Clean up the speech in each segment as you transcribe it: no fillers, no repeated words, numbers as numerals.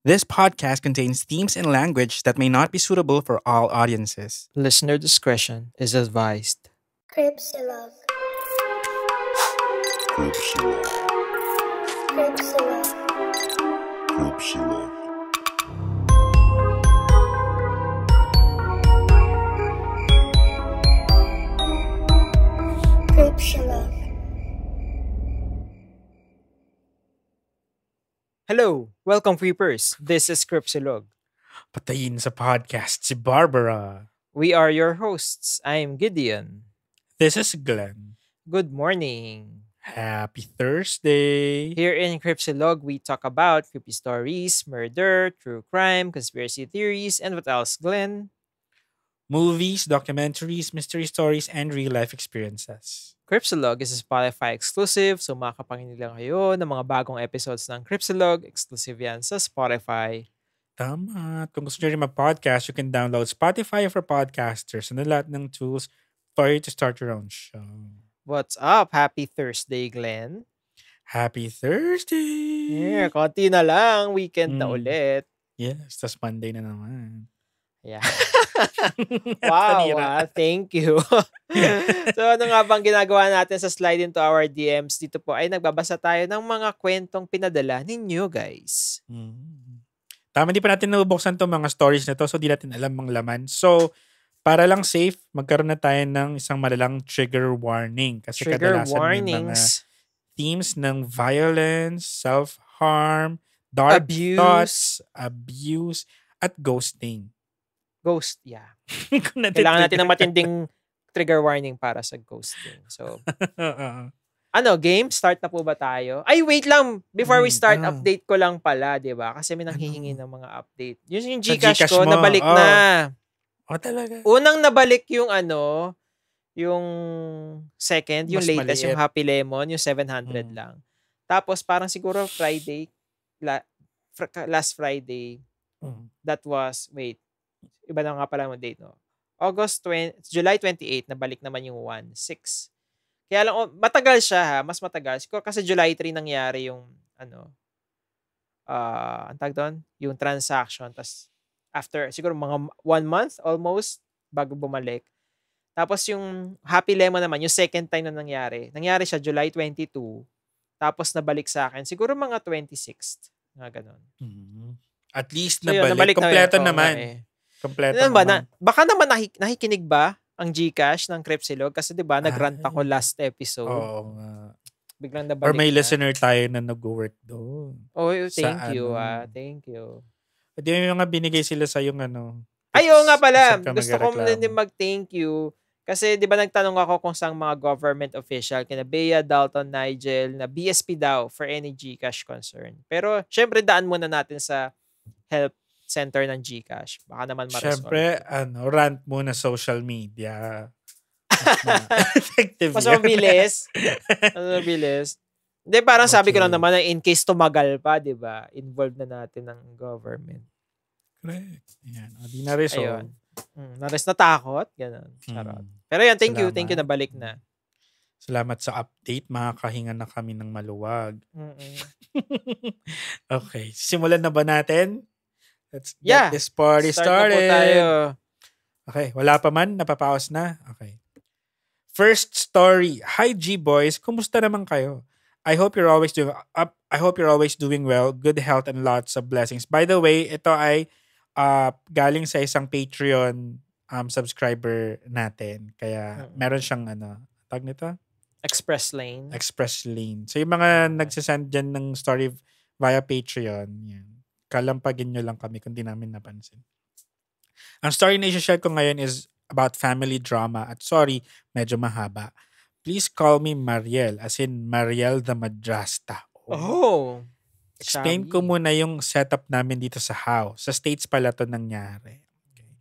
This podcast contains themes and language that may not be suitable for all audiences. Listener discretion is advised. Cripsilog. Cripsilog. Cripsilog. Hello! Welcome, Creepers! This is Cripsilog. Patayin sa podcast si Barbara. We are your hosts. I'm Gideon. This is Glenn. Good morning. Happy Thursday. Here in Cripsilog, we talk about creepy stories, murder, true crime, conspiracy theories, and what else, Glenn? Movies, documentaries, mystery stories, and real-life experiences. Cripsilog is a Spotify exclusive, so makapakinig lang kayo ng mga bagong episodes ng Cripsilog. Exclusive yan sa Spotify. Tama. At kung gusto nyo rin mag-podcast, you can download Spotify for podcasters and lahat ng tools for you to start your own show. What's up? Happy Thursday, Glenn. Happy Thursday! Yeah, konti na lang. Weekend na Mm. ulit. Yes, tas Monday na naman. Yeah. Wow, Panira. thank you. So ano nga bang ginagawa natin sa slide into our DMs? Dito po ay nagbabasa tayo ng mga kwentong pinadala ninyo, guys. Tama, di pa natin nabubuksan to mga stories na to, so di natin alam ang laman. So, para lang safe, magkaroon na tayo ng isang malalang trigger warning. Kasi Trigger kadalasan may mga warnings, themes ng violence, self-harm, dark thoughts, abuse, at ghosting. ghost, yeah. Kung Kailangan natin ng natitrigger- matinding trigger warning para sa ghosting. So, Oo. game? Start na po ba tayo? Ay, wait lang. Before we start, ano? update ko lang pala, di ba? Kasi may nanghihingi ng mga update. Yun yung Sa Gcash Gcash ko, mo, nabalik oh. na. Talaga. Unang nabalik yung yung second, yung Mas latest, maliit. yung Happy Lemon, yung 700 Mm. lang. Tapos parang siguro Friday, last Friday, that was, wait, iba na nga pala yung date, no? July 28, nabalik naman yung 1.6. Kaya lang, matagal siya ha, mas matagal. Siguro kasi July 3 nangyari yung, ang tawag doon, yung transaction. Tapos, after, siguro mga 1 month almost, bago bumalik. Tapos yung Happy Lemon naman, yung second time na nangyari siya July 22. Tapos nabalik sa akin, siguro mga 26th. Nga ganun. At least So, yun, nabalik. Kompleto Oo naman. nga eh. Kompleto Ano ba, naman. baka naman nakikinig ba ang Gcash ng Cripsilog? Kasi di ba nagrant ako Ay. last episode. Oo nga. Biglang Or nabalik may na. listener tayo na nag-work doon. Oh, Sa thank you. ano. Thank you. Hindi yung nga binigay sila sa yung Ay, oo nga pala. Saan ka Gusto ko magreklamo? din mag-thank you. Kasi di ba nagtanong ako kung saan mga government official, kina Bea, Dalton, Nigel, na BSP daw for any Gcash concern. Pero syempre daan muna natin sa help center ng Gcash. Baka naman ma-resolve. Siyempre, rant muna social media. Effective Mas yan. mabilis. Mas mabilis. Hindi, parang sabi ko lang Okay. naman na in case tumagal pa, di ba? Involved na natin ng government. Correct. Yan. Di na resolve. Ayun. Nares natakot. Ganun. Charot. Mm. Pero yan, thank you. Salamat. Thank you, nabalik na. Salamat sa update. Makakahinga na kami ng maluwag. Mm-mm. Okay. Simulan na ba natin? Let's Yeah. get this party Start na po started. tayo. Okay. Wala pa man? Napapaos na? Okay. First story. Hi G-Boys. Kumusta naman kayo? I hope you're always doing well. Good health and lots of blessings. By the way, ito ay galing sa isang Patreon subscriber natin. Kaya meron siyang tag nito? Express lane. Express lane. So yung mga nagsasend dyan ng story via Patreon, yan. Kalampagin nyo lang kami kung di namin napansin. Ang story na i-share ko ngayon is about family drama. At sorry, medyo mahaba. Please call me Mariel, as in Mariel the Madrasta. Oh. Explain Sabi. ko muna yung setup namin dito sa house. Sa States pala to nangyari. Okay.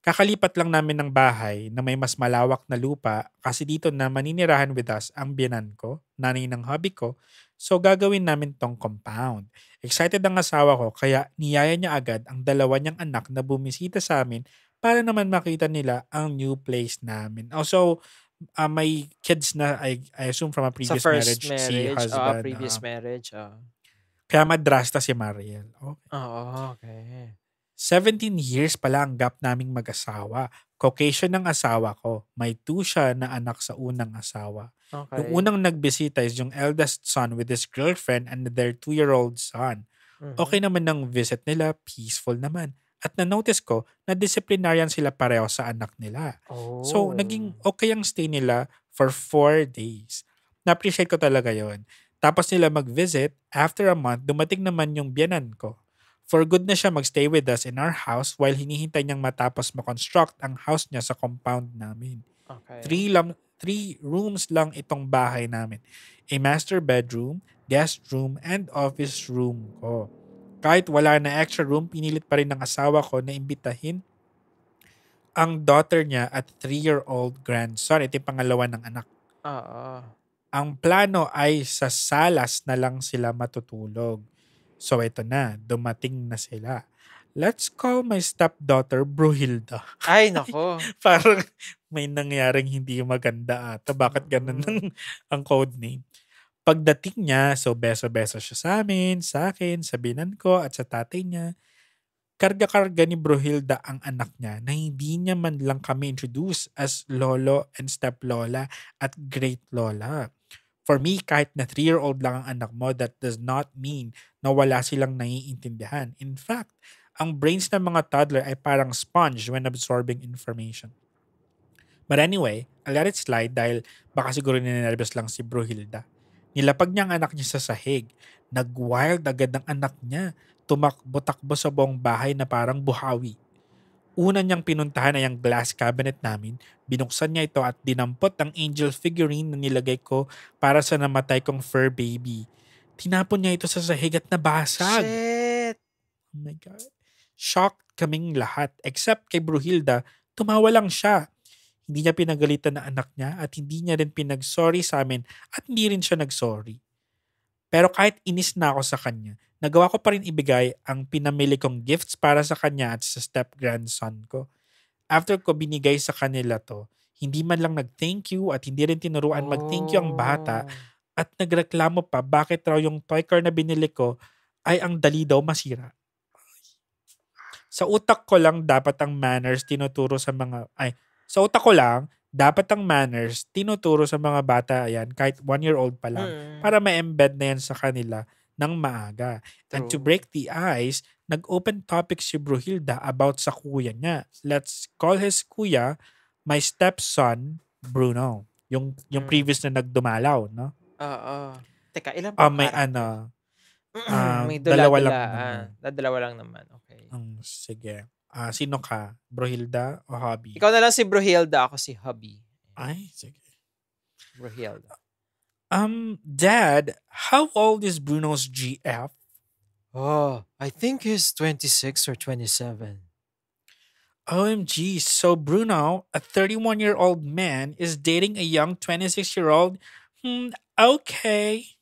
Kakalipat lang namin ng bahay na may mas malawak na lupa kasi dito na maninirahan with us ang biyanan ko, nanay ng hubby ko. So gagawin namin tong compound. Excited ang asawa ko kaya niyaya niya agad ang dalawa niyang anak na bumisita sa amin para naman makita nila ang new place namin. Also, may kids na I assume from a Sa previous first marriage, si marriage. husband. Previous marriage. Kaya madrasta si Mariel. Okay. Oo, okay. 17 years pala ang gap naming mag-asawa. Caucasian ng asawa ko. May 2 siya na anak sa unang asawa. Yung Okay. unang nagbisita is yung eldest son with his girlfriend and their 2-year-old son. Okay Mhm. naman ng visit nila, peaceful naman. At na-notice ko na disciplinarian sila pareho sa anak nila. So, Oh. naging okay ang stay nila for 4 days. Na-appreciate ko talaga yon. Tapos nila mag-visit, after a month, dumating naman yung biyanan ko. For good na siya magstay with us in our house while hinihintay niyang matapos makonstruct ang house niya sa compound namin. Okay. 3 rooms lang itong bahay namin. A master bedroom, guest room, and office room ko. Kahit wala na extra room, pinilit pa rin ng asawa ko na imbitahin ang daughter niya at 3-year-old grandson. Ito yung pangalawa ng anak. Oo. Ang plano ay sa salas na lang sila matutulog. So ito na, dumating na sila. Let's call my stepdaughter Bruhilda. Ay, nako. Parang may nangyaring hindi maganda ata. Bakit ganun ang code name? Pagdating niya, so beso-beso siya sa amin, sa akin, sa binan ko, at sa tatay niya. Karga-karga ni Bruhilda ang anak niya na hindi niya man lang kami introduce as lolo and steplola at great lola. For me, kahit na 3-year-old lang ang anak mo, that does not mean na wala silang naiintindihan. In fact, ang brains ng mga toddler ay parang sponge when absorbing information. But anyway, I let it slide dahil baka siguro ninervous lang si Bruhilda. Nilapag niya ang anak niya sa sahig. Nag-wild agad ang anak niya. Tumakbo-takbo sa buong bahay na parang buhawi. Una niyang pinuntahan ay ang glass cabinet namin. Binuksan niya ito at dinampot ang angel figurine na nilagay ko para sa namatay kong fur baby. Tinapon niya ito sa sahig at nabasag. Shit. Oh my God. Shocked kaming lahat except kay Bruhilda, tumawa lang siya. Hindi niya pinagalitan na anak niya at hindi niya rin pinag-sorry sa amin at hindi rin siya nag-sorry. Pero kahit inis na ako sa kanya, nagawa ko pa rin ibigay ang pinamili kong gifts para sa kanya at sa step-grandson ko. After ko binigay sa kanila to, hindi man lang nag-thank you at hindi rin tinuruan mag-thank you ang bata at nagreklamo pa bakit raw yung toy car na binili ko ay ang dali daw masira. Sa utak ko lang dapat ang manners tinuturo sa mga bata yan kahit 1-year-old pa lang para ma-embed na yan sa kanila ng maaga. And to True. break the ice, nag-open topic si Bruhilda about sa kuya niya. Let's call his kuya my stepson Bruno. Yung previous na nagdumalaw, no? Oo. Teka, ilan pa May character? May dalawa lang dula-dulaan. naman. Dalawa lang naman. Okay. Sige. Sino ka? Bruhilda o Hobby? Ikaw na lang si Bruhilda, ako si Hubby. Ay, sige. Bruhilda. Dad, how old is Bruno's GF? Oh, I think he's 26 or 27. OMG, so Bruno, a 31-year-old man, is dating a young 26-year-old? Okay.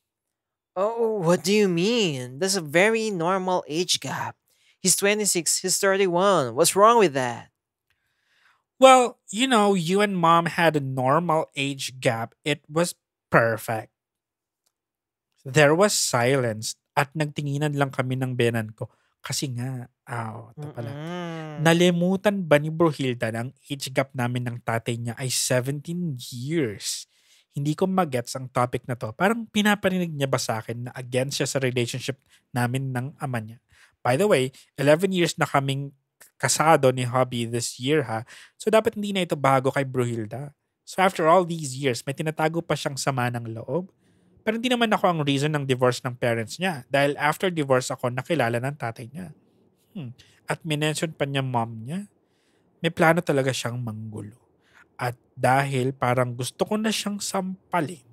Oh, what do you mean? That's a very normal age gap. He's 26, he's 31. What's wrong with that? Well, you and Mom had a normal age gap. It was perfect. There was silence at nagtinginan lang kami ng benan ko. Kasi nga, ito pala. Nalimutan ba ni Bruhilda na ang age gap namin ng tatay niya ay 17 years? Hindi ko magets ang topic na to. Parang pinaparinig niya ba sa akin na against siya sa relationship namin ng ama niya? By the way, 11 years na kaming kasado ni Hobby this year ha. So dapat hindi na ito bago kay Bruhilda. So after all these years, may tinatago pa siyang sama ng loob. Pero hindi naman ako ang reason ng divorce ng parents niya. Dahil after divorce ako, nakilala ng tatay niya. At minention pa niya mom niya. May plano talaga siyang manggulo. At dahil parang gusto ko na siyang sampalin,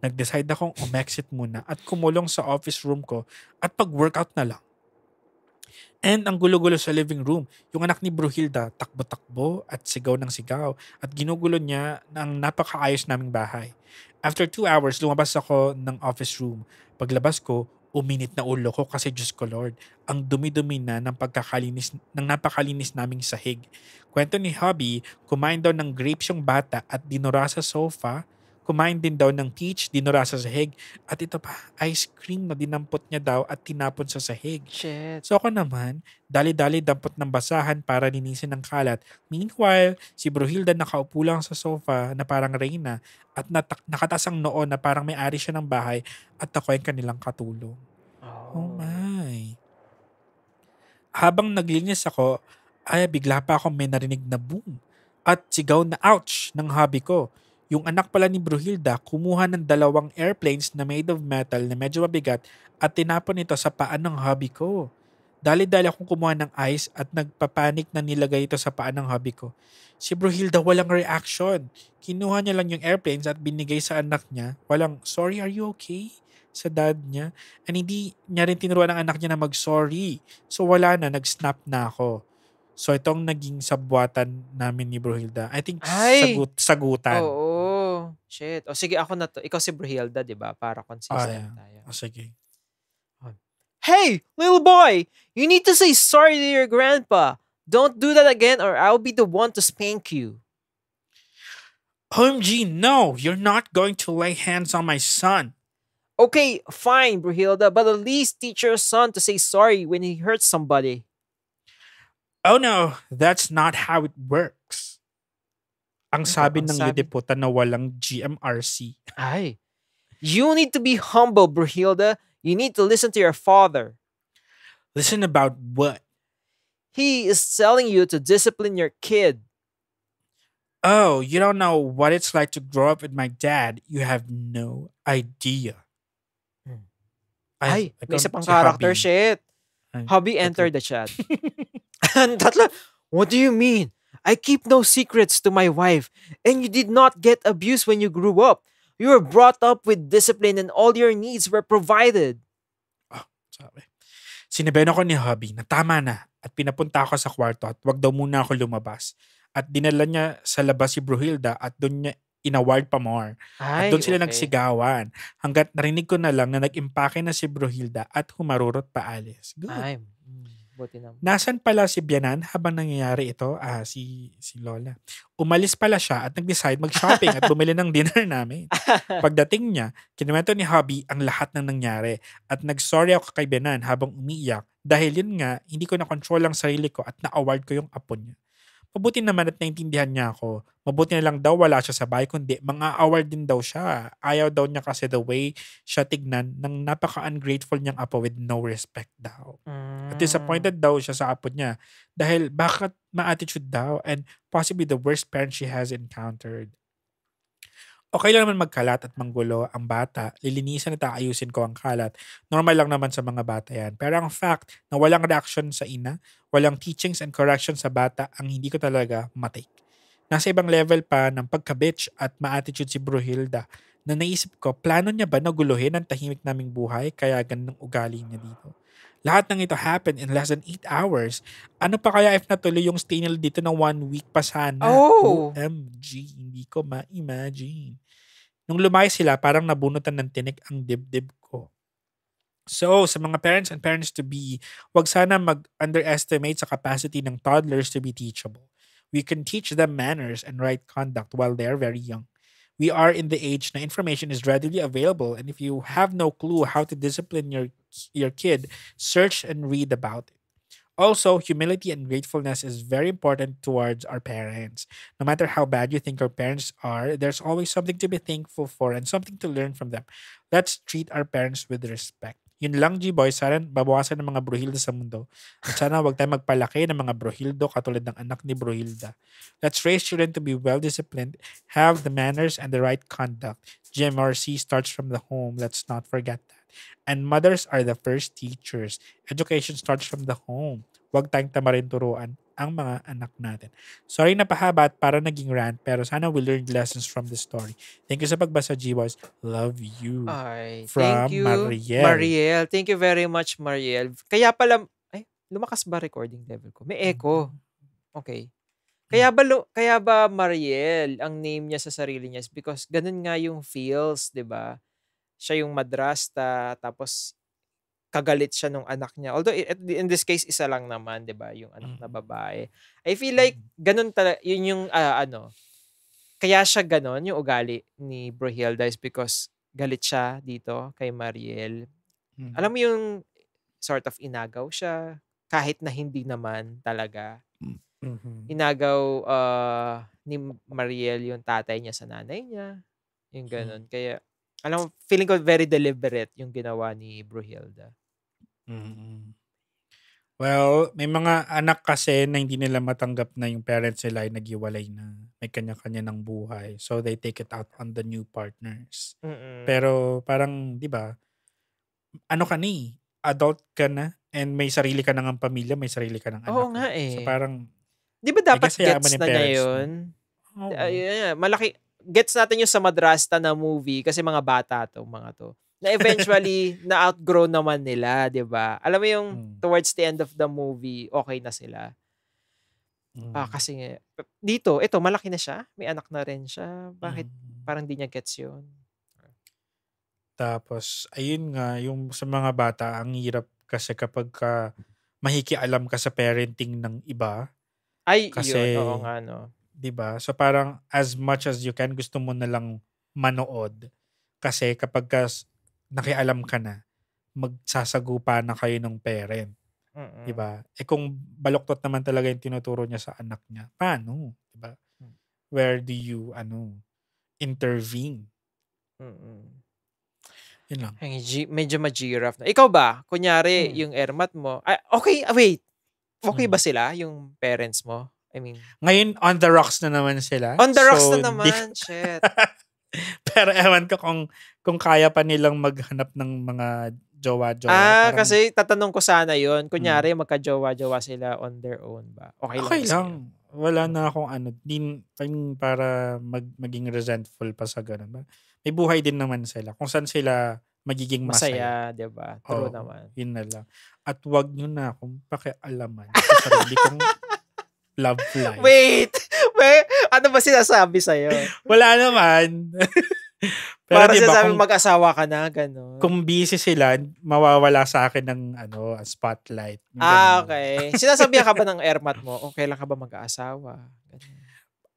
nag-decide akong umexit muna at kumulong sa office room ko at pag-workout na lang. And ang gulo-gulo sa living room, yung anak ni Bruhilda, takbo-takbo at sigaw ng sigaw at ginugulo niya ng napakaayos naming bahay. After 2 hours, lumabas ako ng office room. Paglabas ko, uminit na ulo ko kasi Diyos ko Lord, ang dumi-dumi na ng napakalinis naming sahig. Kwento ni Hobby, kumain daw ng grapes yung bata at dinura sa sofa kumain din daw ng peach, dinura sa sahig, at ito pa, ice cream na dinampot niya daw at tinapon sa sahig. Shit. So ako naman, dali-dali dampot ng basahan para linisin ng kalat. Meanwhile, si Bruhilda nakaupo lang sa sofa na parang reyna at nakatas ang noo na parang may-ari siya ng bahay at ako yung kanilang katulong. Oh my. Habang naglinis ako, ay bigla pa akong may narinig na boom at sigaw na ouch ng hubby ko. Yung anak pala ni Bruhilda kumuha ng 2 airplanes na made of metal na medyo mabigat at tinapon ito sa paan ng hubby ko. Dali-dali akong kumuha ng ice at nagpapanik na nilagay ito sa paan ng hubby ko. Si Bruhilda walang reaction. Kinuha niya lang yung airplanes at binigay sa anak niya. Walang, sorry, are you okay? Sa dad niya. And hindi niya rin tinuruan ng anak niya na mag-sorry. So wala na, nag-snap na ako. So itong naging sabwatan namin ni Bruhilda. I think sagutan. Oo. Shit. O sige, ako na to. Ikaw si Bruhilda, di ba? Para consistent tayo. O sige. Hey, little boy! You need to say sorry to your grandpa. Don't do that again or I'll be the one to spank you. OMG, no! You're not going to lay hands on my son. Okay, fine, Bruhilda, but at least teach your son to say sorry when he hurts somebody. Oh no, that's not how it works. Ang sabi ng lidiputan na walang GMRC. Ay. You need to be humble, Bruhilda. You need to listen to your father. Listen about what? He is telling you to discipline your kid. Oh, you don't know what it's like to grow up with my dad. You have no idea. Ay, may isa pang character shit. Hubby entered the chat. What do you mean? I keep no secrets to my wife, and you did not get abused when you grew up. You were brought up with discipline and all your needs were provided. Oh, sabi. Sinabihan ako ni hubby na tama na at pinapunta ako sa kwarto at wag daw muna ako lumabas. At dinala niya sa labas si Bruhilda at doon niya inaward pa more. At doon sila nagsigawan. Hanggat narinig ko na lang na nag-impake na si Bruhilda at humarurot paalis. Good. Ay, buti naman. Nasan pala si Bianan habang nangyayari ito? Si Lola. Umalis pala siya at nag-decide mag-shopping at bumili ng dinner namin. Pagdating niya, kinuwento ni hubby ang lahat ng nangyari at nag-sorry ako kay Bianan habang umiiyak dahil yun nga, hindi ko na-control ang sarili ko at na-award ko yung apo niya. Mabuti naman at naintindihan niya ako. Mabuti na lang daw wala siya sa bahay kundi mga award din daw siya. Ayaw daw niya kasi the way siya tignan ng napaka-ungrateful niyang apo with no respect daw. At disappointed daw siya sa apo niya dahil bakit ma-attitude daw and possibly the worst parent she has encountered. Okay lang naman magkalat at manggulo ang bata. Lilinisan at aayusin ko ang kalat. Normal lang naman sa mga bata yan. Pero ang fact na walang reaction sa ina, walang teachings and correction sa bata ang hindi ko talaga matake. Nasa ibang level pa ng pagka-bitch at ma-attitude si Bruhilda na naisip ko, plano niya ba na guluhin ang tahimik naming buhay kaya ganun ugali niya dito? Lahat ng ito happened in less than 8 hours. Ano pa kaya if natuloy yung stay nila dito ng 1 week pa sana? OMG, hindi ko ma-imagine. Nung lumayas sila, parang nabunutan ng tinik ang dibdib ko. So, sa mga parents and parents-to-be, wag sana mag-underestimate sa capacity ng toddlers to be teachable. We can teach them manners and right conduct while they're very young. We are in the age na information is readily available, and if you have no clue how to discipline your kid, search and read about it. Also, humility and gratefulness is very important towards our parents. No matter how bad you think our parents are, there's always something to be thankful for and something to learn from them. Let's treat our parents with respect. Yun lang, G-Boy. Sana babawasan ng mga Bruhilda sa mundo. At sana wag tayo magpalaki ng mga Bruhildo katulad ng anak ni Bruhilda. Let's raise children to be well-disciplined, have the manners and the right conduct. GMRC starts from the home. Let's not forget that. And mothers are the first teachers. Education starts from the home. Huwag tayong tamarin turuan ang mga anak natin. Sorry na pahaba at para naging rant, pero sana we learned lessons from the story. Thank you sa pagbasa, G-Boys. Love you. Ay, from thank you, Mariel. Thank you very much, Mariel. Kaya pala, lumakas ba recording level ko? May echo. Okay. Kaya ba Mariel, ang name niya sa sarili niya is because ganun nga yung feels, 'di ba? Siya yung madrasta, tapos kagalit siya nung anak niya. Although in this case isa lang naman, 'di ba, yung anak na babae. I feel like ganun talaga, yun yung kaya siya ganon yung ugali ni Brihilda is because galit siya dito kay Mariel. Alam mo yung sort of inagaw siya kahit na hindi naman talaga. Inagaw ni Mariel yung tatay niya sa nanay niya. Yung ganon. Kaya alam mo, feeling ko very deliberate yung ginawa ni Brihilda. Well, may mga anak kasi na hindi nila matanggap na yung parents nila ay naghiwalay na. May kanya-kanya ng buhay. So, they take it out on the new partners. Pero parang, di ba, ano ka ni? Adult ka na and may sarili ka na ng pamilya, may sarili ka ng anak. Oo nga eh. So, parang, di ba dapat guess hayaan mo gets ng na niya parents mo. yun? Oo. Malaki, gets natin yung sa Madrasta na movie kasi mga bata to, mga to. Na eventually, na-outgrow naman nila, di ba? Alam mo yung towards the end of the movie, okay na sila. Kasi dito, ito, malaki na siya. May anak na rin siya. Bakit parang di niya gets yun? Tapos, ayun nga, yung sa mga bata, ang hirap kasi kapag mahikialam ka sa parenting ng iba. Ay, kasi, yun. Oo nga, no? Diba? So parang as much as you can, gusto mo na lang manood. Kasi kapag nakialam ka na, magsasagupa na kayo ng parent. Diba? Kung baluktot naman talaga yung tinuturo niya sa anak niya, paano? Diba? Where do you, intervene? Yun lang. Medyo ma-giraffe na. Ikaw ba? Kunyari, yung ermat mo. Okay, wait. Okay ba sila, yung parents mo? I mean, ngayon, on the rocks na naman sila. On the rocks na naman. Shit. Pero ewan ko kung kaya pa nilang maghanap ng mga jowa-jowa. Kasi tatanong ko sana yun. Kunyari, magka-jowa-jowa sila on their own ba? Okay lang. Wala na akong para maging resentful pa sa ganun. May buhay din naman sila. Kung saan sila magiging masaya. Diba? True naman. Yun na lang. At wag nyo na akong pakialaman sa sarili kong love life. Wait! Ano ba sinasabi sa'yo? Wala naman. Pero para diba, sinasabi mag-asawa ka na, gano'n. Kung busy sila, mawawala sa akin ng spotlight. Okay. Sinasabihan ka ba ng ermat mo, okay lang ka ba mag-aasawa?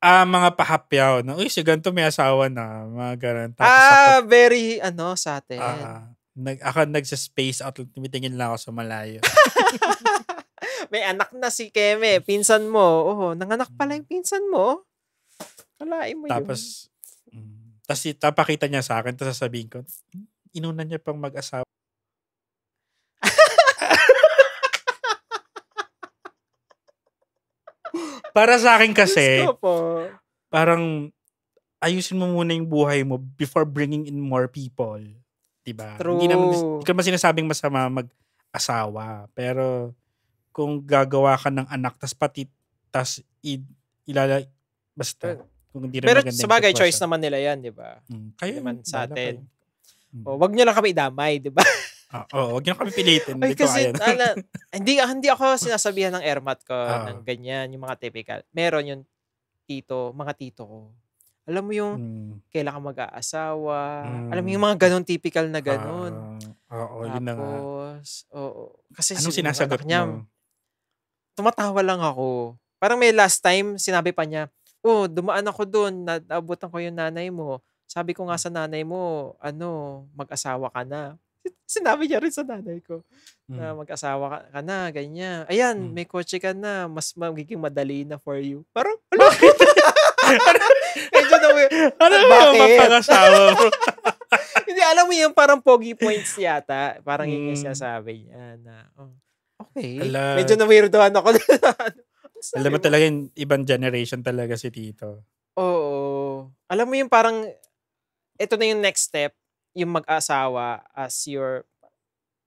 Mga pahapyaw. Uy, si ganito may asawa na. Mga ganun. Very, sa atin. Ako nagsa-space out. Tumitingin lang ako sa malayo. May anak na si Keme, pinsan mo. Nanganak pala yung pinsan mo. Kalain mo tapos, tapos tapakita niya sa akin, tapos sasabihin ko, inuna niya pang mag-asawa. Para sa akin kasi, parang ayusin mo muna yung buhay mo before bringing in more people. Diba? True. Hindi naman sinasabing masama mag-asawa. Pero, kung gagawa ka ng anak, basta, kung hindi rin pero maganda sabagay, choice naman nila yan, di ba? Kayo naman sa atin. Wag nyo lang kami idamay, di ba? Wag nyo lang kami pilitin. Kasi, hindi ako sinasabihan ng ermat ko ng ganyan, yung mga typical. Meron yung mga tito ko. Alam mo yung kailan ka mag-aasawa. Alam mo yung mga ganon typical na ganon. Yun na nga. Kasi anong sinasagot mo? Tumatawa lang ako. Parang may last time, sinabi pa niya, dumaan ako doon, naabutan ko yung nanay mo. Sabi ko nga sa nanay mo, mag-asawa ka na. Sinabi niya rin sa nanay ko, na mag-asawa ka na, ganyan. Ayan, may kotse ka na, mas magiging madali na for you. Parang, bakit? Medyo na weird. Ano yung mapag-asawa mo? Hindi, alam mo yung parang pogi points yata. Parang yun yung sinasabi niya na, okay. Medyo na-weirdohan ako. Alam mo talaga yung ibang generation talaga si Tito. Oo. Alam mo yung parang, ito na yung next step, yung mag-asawa as your,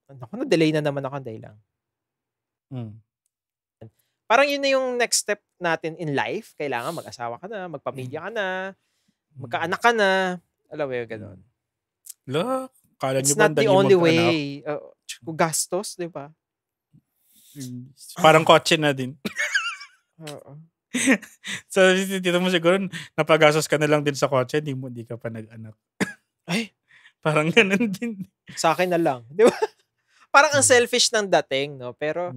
na-delay na naman ako, delay lang. Parang yun na yung next step natin in life. Kailangan mag-asawa ka na, magpamilya ka na, magkaanak ka na. Alam mo yung gano'n. Kala it's nyo ba not the only way. Gastos, di ba? Parang kotse na din. So, dito mo siguro, napagastos ka na lang din sa kotse, hindi ka pa nag-anak. Ay! Parang ganun din. Sa akin na lang. Di ba? Parang ang selfish ng dating, no? Pero,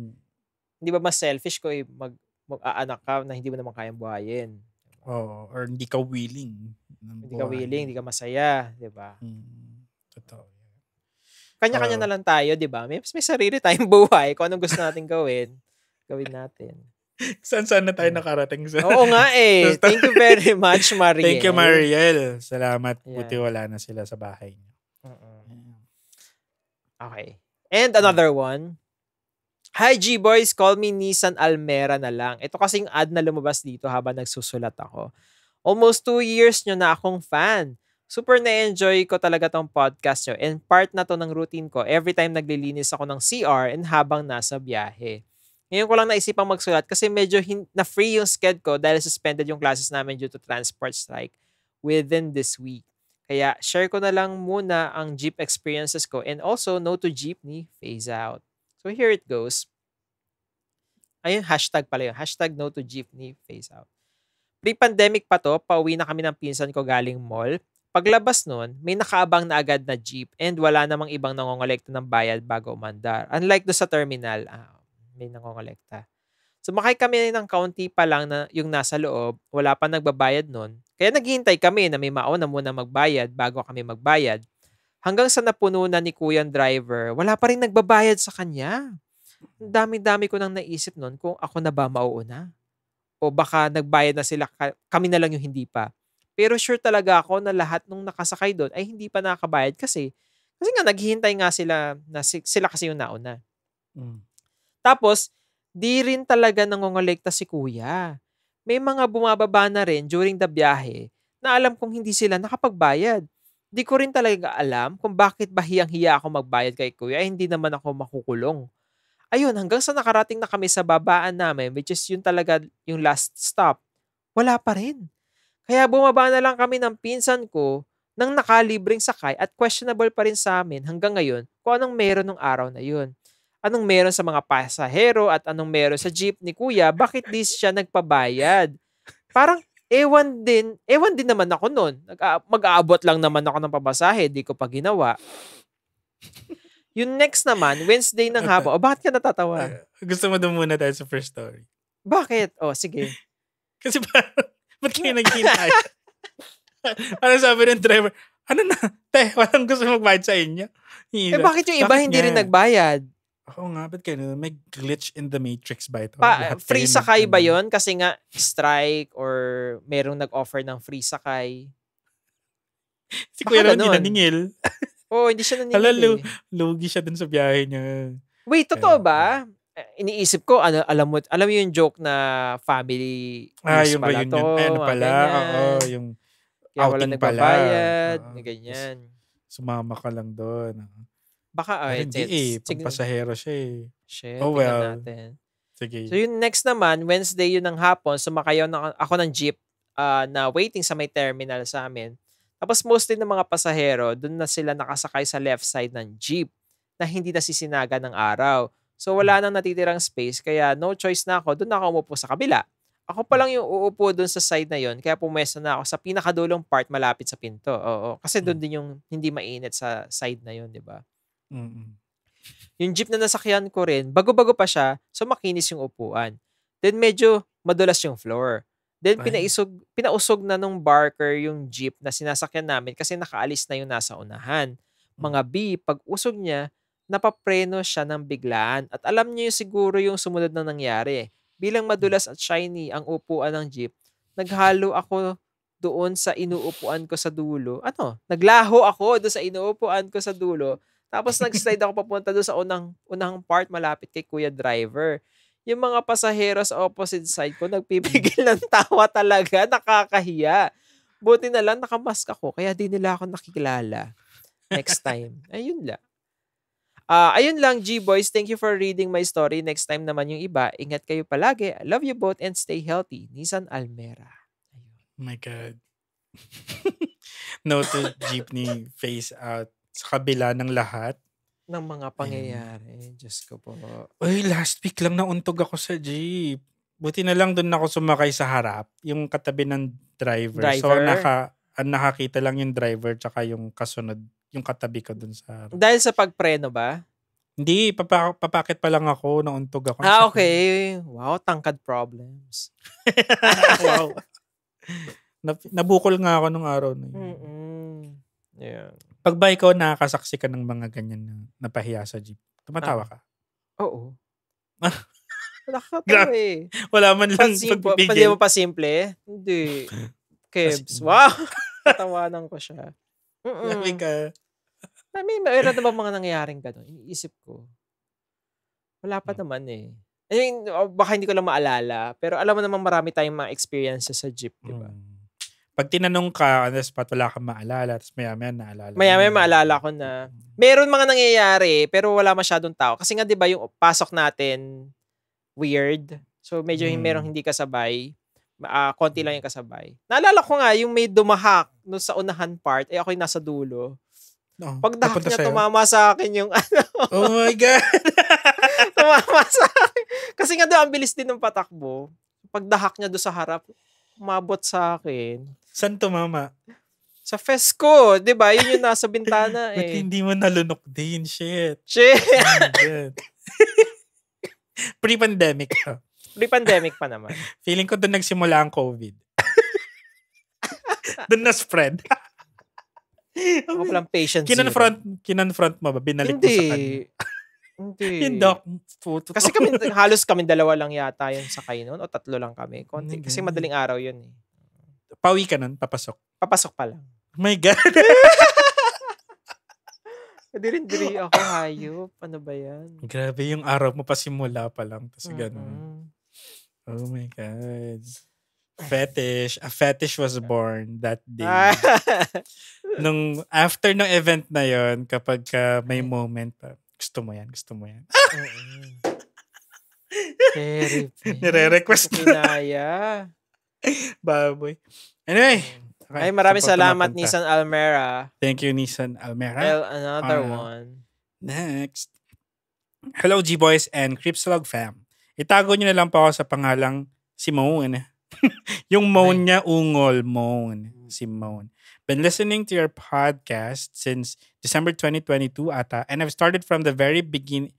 hindi ba mas selfish ko mag-aanak ka na hindi mo naman kayang buhayin? Or hindi ka willing. Hindi ka willing, hindi ka masaya, di ba? Totoo. Kanya-kanya na lang tayo, di ba? May sarili tayong buhay. Kung anong gusto natin gawin natin. Saan na tayo nakarating sa... Oo nga eh. Thank you very much, Mariel. Thank you, Mariel. Salamat. Buti wala na sila sa bahay niyo. Okay. And another one. Hi, G-Boys. Call me Nissan Almera na lang. Ito kasing ad na lumabas dito habang nagsusulat ako. Almost 2 years nyo na akong fan. Super na-enjoy ko talaga tong podcast nyo and part na to ng routine ko every time naglilinis ako ng CR and habang nasa biyahe. Ngayon ko lang naisipang magsulat kasi medyo na-free yung sked ko dahil suspended yung classes namin due to transport strike within this week. Kaya share ko na lang muna ang jeep experiences ko and also no to jeepney, phase out. So here it goes. Ayun, hashtag pala yun. Hashtag no to jeepney, phase out. Pre-pandemic pa to, pauwi na kami ng pinsan ko galing mall. Paglabas nun, may nakaabang na agad na jeep and wala namang ibang nangongolekta ng bayad bago umandar. Unlike do sa terminal, may nangongolekta. Sumakay kami ng kaunti pa lang na yung nasa loob, wala pa nagbabayad nun. Kaya naghihintay kami na may mauna muna magbayad bago kami magbayad. Hanggang sa napuno na ni Kuya driver, wala pa rin nagbabayad sa kanya. Ang dami-dami ko nang naisip nun kung ako na ba mauuna. O baka nagbayad na sila, kami na lang yung hindi pa. Pero sure talaga ako na lahat nung nakasakay doon ay hindi pa nakakabayad kasi nga naghihintay nga sila na sila kasi yung nauna. Tapos, di rin talaga nangongolekta si Kuya. May mga bumababa na rin during the biyahe na alam kong hindi sila nakapagbayad. Di ko rin talaga alam kung bakit bahiyang-hiya ako magbayad kay Kuya, hindi naman ako makukulong. Ayun, hanggang sa nakarating na kami sa babaan namin, which is yun talaga yung last stop, wala pa rin. Kaya bumaba na lang kami ng pinsan ko nang nakalibreng sakay at questionable pa rin sa amin hanggang ngayon kung anong meron ng araw na yun. Anong meron sa mga pasahero at anong meron sa jeep ni Kuya, bakit di siya nagpabayad? Parang ewan din naman ako nun. Mag-aabot lang naman ako ng pabasahe, di ko pa ginawa. Yung next naman, Wednesday ng hapon. Bakit ka natatawa? Gusto mo doon muna tayo sa first story. Bakit? Sige. Kasi ba't kayo naghihintay? Ano sabi ng driver? Ano na? Walang gusto magbayad sa inyo. Bakit yung iba hindi rin nagbayad? Oo nga, ba't kayo? May glitch in the matrix ba ito? Free sakay ba yun? Kasi nga, strike or merong nag-offer ng free sakay. Si Kuya naman hindi naningil. Oo, hindi siya naningil. Lugi siya dun sa biyahe niya. Wait, totoo ba? Iniisip ko, alam mo yung joke na family use yung pala reunion. to. Ano pala? Oo, yung kaya wala outing pala. nagbabayad. Ganyan. Sumama ka lang doon. Baka, hindi pampasahero siya eh. Shit, well. natin. Sige. So yung next naman, Wednesday yun ng hapon, sumakay ako ng jeep na waiting sa may terminal sa amin. Tapos mostly ng mga pasahero, doon na sila nakasakay sa left side ng jeep na hindi nasisinaga ng araw. So wala nang natitirang space, kaya no choice na ako, doon na ako umupo sa kabila. Ako pa lang yung uupo doon sa side na yon, kaya pumwesto na ako sa pinakadulong part malapit sa pinto. Oo, kasi doon din yung hindi mainit sa side na yon, di ba? Yung jeep na nasakyan ko rin, bago-bago pa siya, so makinis yung upuan. Then medyo madulas yung floor. Then pinausog na nung barker yung jeep na sinasakyan namin kasi nakaalis na yung nasa unahan. Mga B, pag usog niya, napapreno siya ng biglaan. At alam niyo siguro yung sumunod na nangyari. Bilang madulas at shiny ang upuan ng jeep, naghalo ako doon sa inuupuan ko sa dulo. Naglaho ako doon sa inuupuan ko sa dulo. Tapos nag-slide ako papunta doon sa unang part malapit kay Kuya Driver. Yung mga pasahero sa opposite side ko, nagpipigil ng tawa talaga. Nakakahiya. Buti na lang nakamask ako, kaya di nila ako nakikilala. Next time. Ayun lang. Ayun lang, G-Boys. Thank you for reading my story. Next time naman yung iba. Ingat kayo palagi. I love you both and stay healthy. Nissan Almera. Ayun. Oh my God. No to jeepney phase out sa kabila ng lahat. Ng mga pangyayari. Diyos ko po. Uy, last week lang nauntog ako sa jeep. Buti na lang doon ako sumakay sa harap. Yung katabi ng driver. So, nakakita lang yung driver tsaka yung kasunod. Yung katabi ko dun sa harap. Dahil sa pagpreno ba? Hindi, papakit pa lang ako, nauntog ako. Okay. Wow, tangkad problems. Wow. Nabukol nga ako nung araw na yun. Yeah. Pag ba ikaw nakakasaksi ka ng mga ganyan na napahiya sa jeep, tumatawa ka? Oo. Nakakatawa eh. Wala man lang Hindi pagpipigil. mo pa simple? Hindi. Kebs. Wow. Tatawanan ko siya. Sabi ka. Mayroon na ba mga nangyayaring gano'n? Iniisip ko. Wala pa naman eh. I mean, baka hindi ko lang maalala. Pero alam mo naman marami tayong mga experiences sa jeep, di ba? Pag tinanong ka on the spot, wala kang maalala. Tapos maya-maya naalala. Maya-maya maalala ko na. Meron mga nangyayari, pero wala masyadong tao. Kasi nga, di ba, yung pasok natin, weird. So, medyo merong hindi kasabay. Konti lang yung kasabay. Naalala ko nga, yung may dumahak no, sa unahan part, ako yung nasa dulo. Pagdahak niya, tumama sa akin yung ano. Oh my God! Tumama sa akin. Kasi nga doon, ang bilis din ng patakbo. Pagdahak niya doon sa harap, umabot sa akin. Saan tumama? Sa fest ko, di ba? Yun yung nasa bintana eh. Ba't hindi mo nalunok din? Shit. Shit. Pre-pandemic. Pre-pandemic pa naman. Feeling ko doon nagsimula ang COVID. Doon na-spread. Ako palang patient kinonfront mo ba? Binalik mo sa kanya? Hindi. Yung doc. Kasi halos kami dalawa lang yata yung sakay nun. O 3 lang kami. Konti. Kasi madaling araw yun eh. Pauwi ka nun? Papasok? Papasok pa lang. Oh my God. Diri ako hayop. Ano ba yan? Grabe yung araw mo pa simula pa lang. Tapos gano'n. Oh my God. Fetish. A fetish was born that day. Nung after ng event na yon, kapag may moment pa, gusto mo yan. Nire-request ko. Kinaya. Baboy. Anyway. Okay, maraming salamat, Nissan Almera. Thank you, Nissan Almera. Another one. Next. Hello, G-Boys and Cripslog fam. Itago nyo na lang po ako sa pangalang Simone. Yung moan niya, ungol, moan. Simone. Been listening to your podcast since December 2022 ata, and I've started from the very beginning,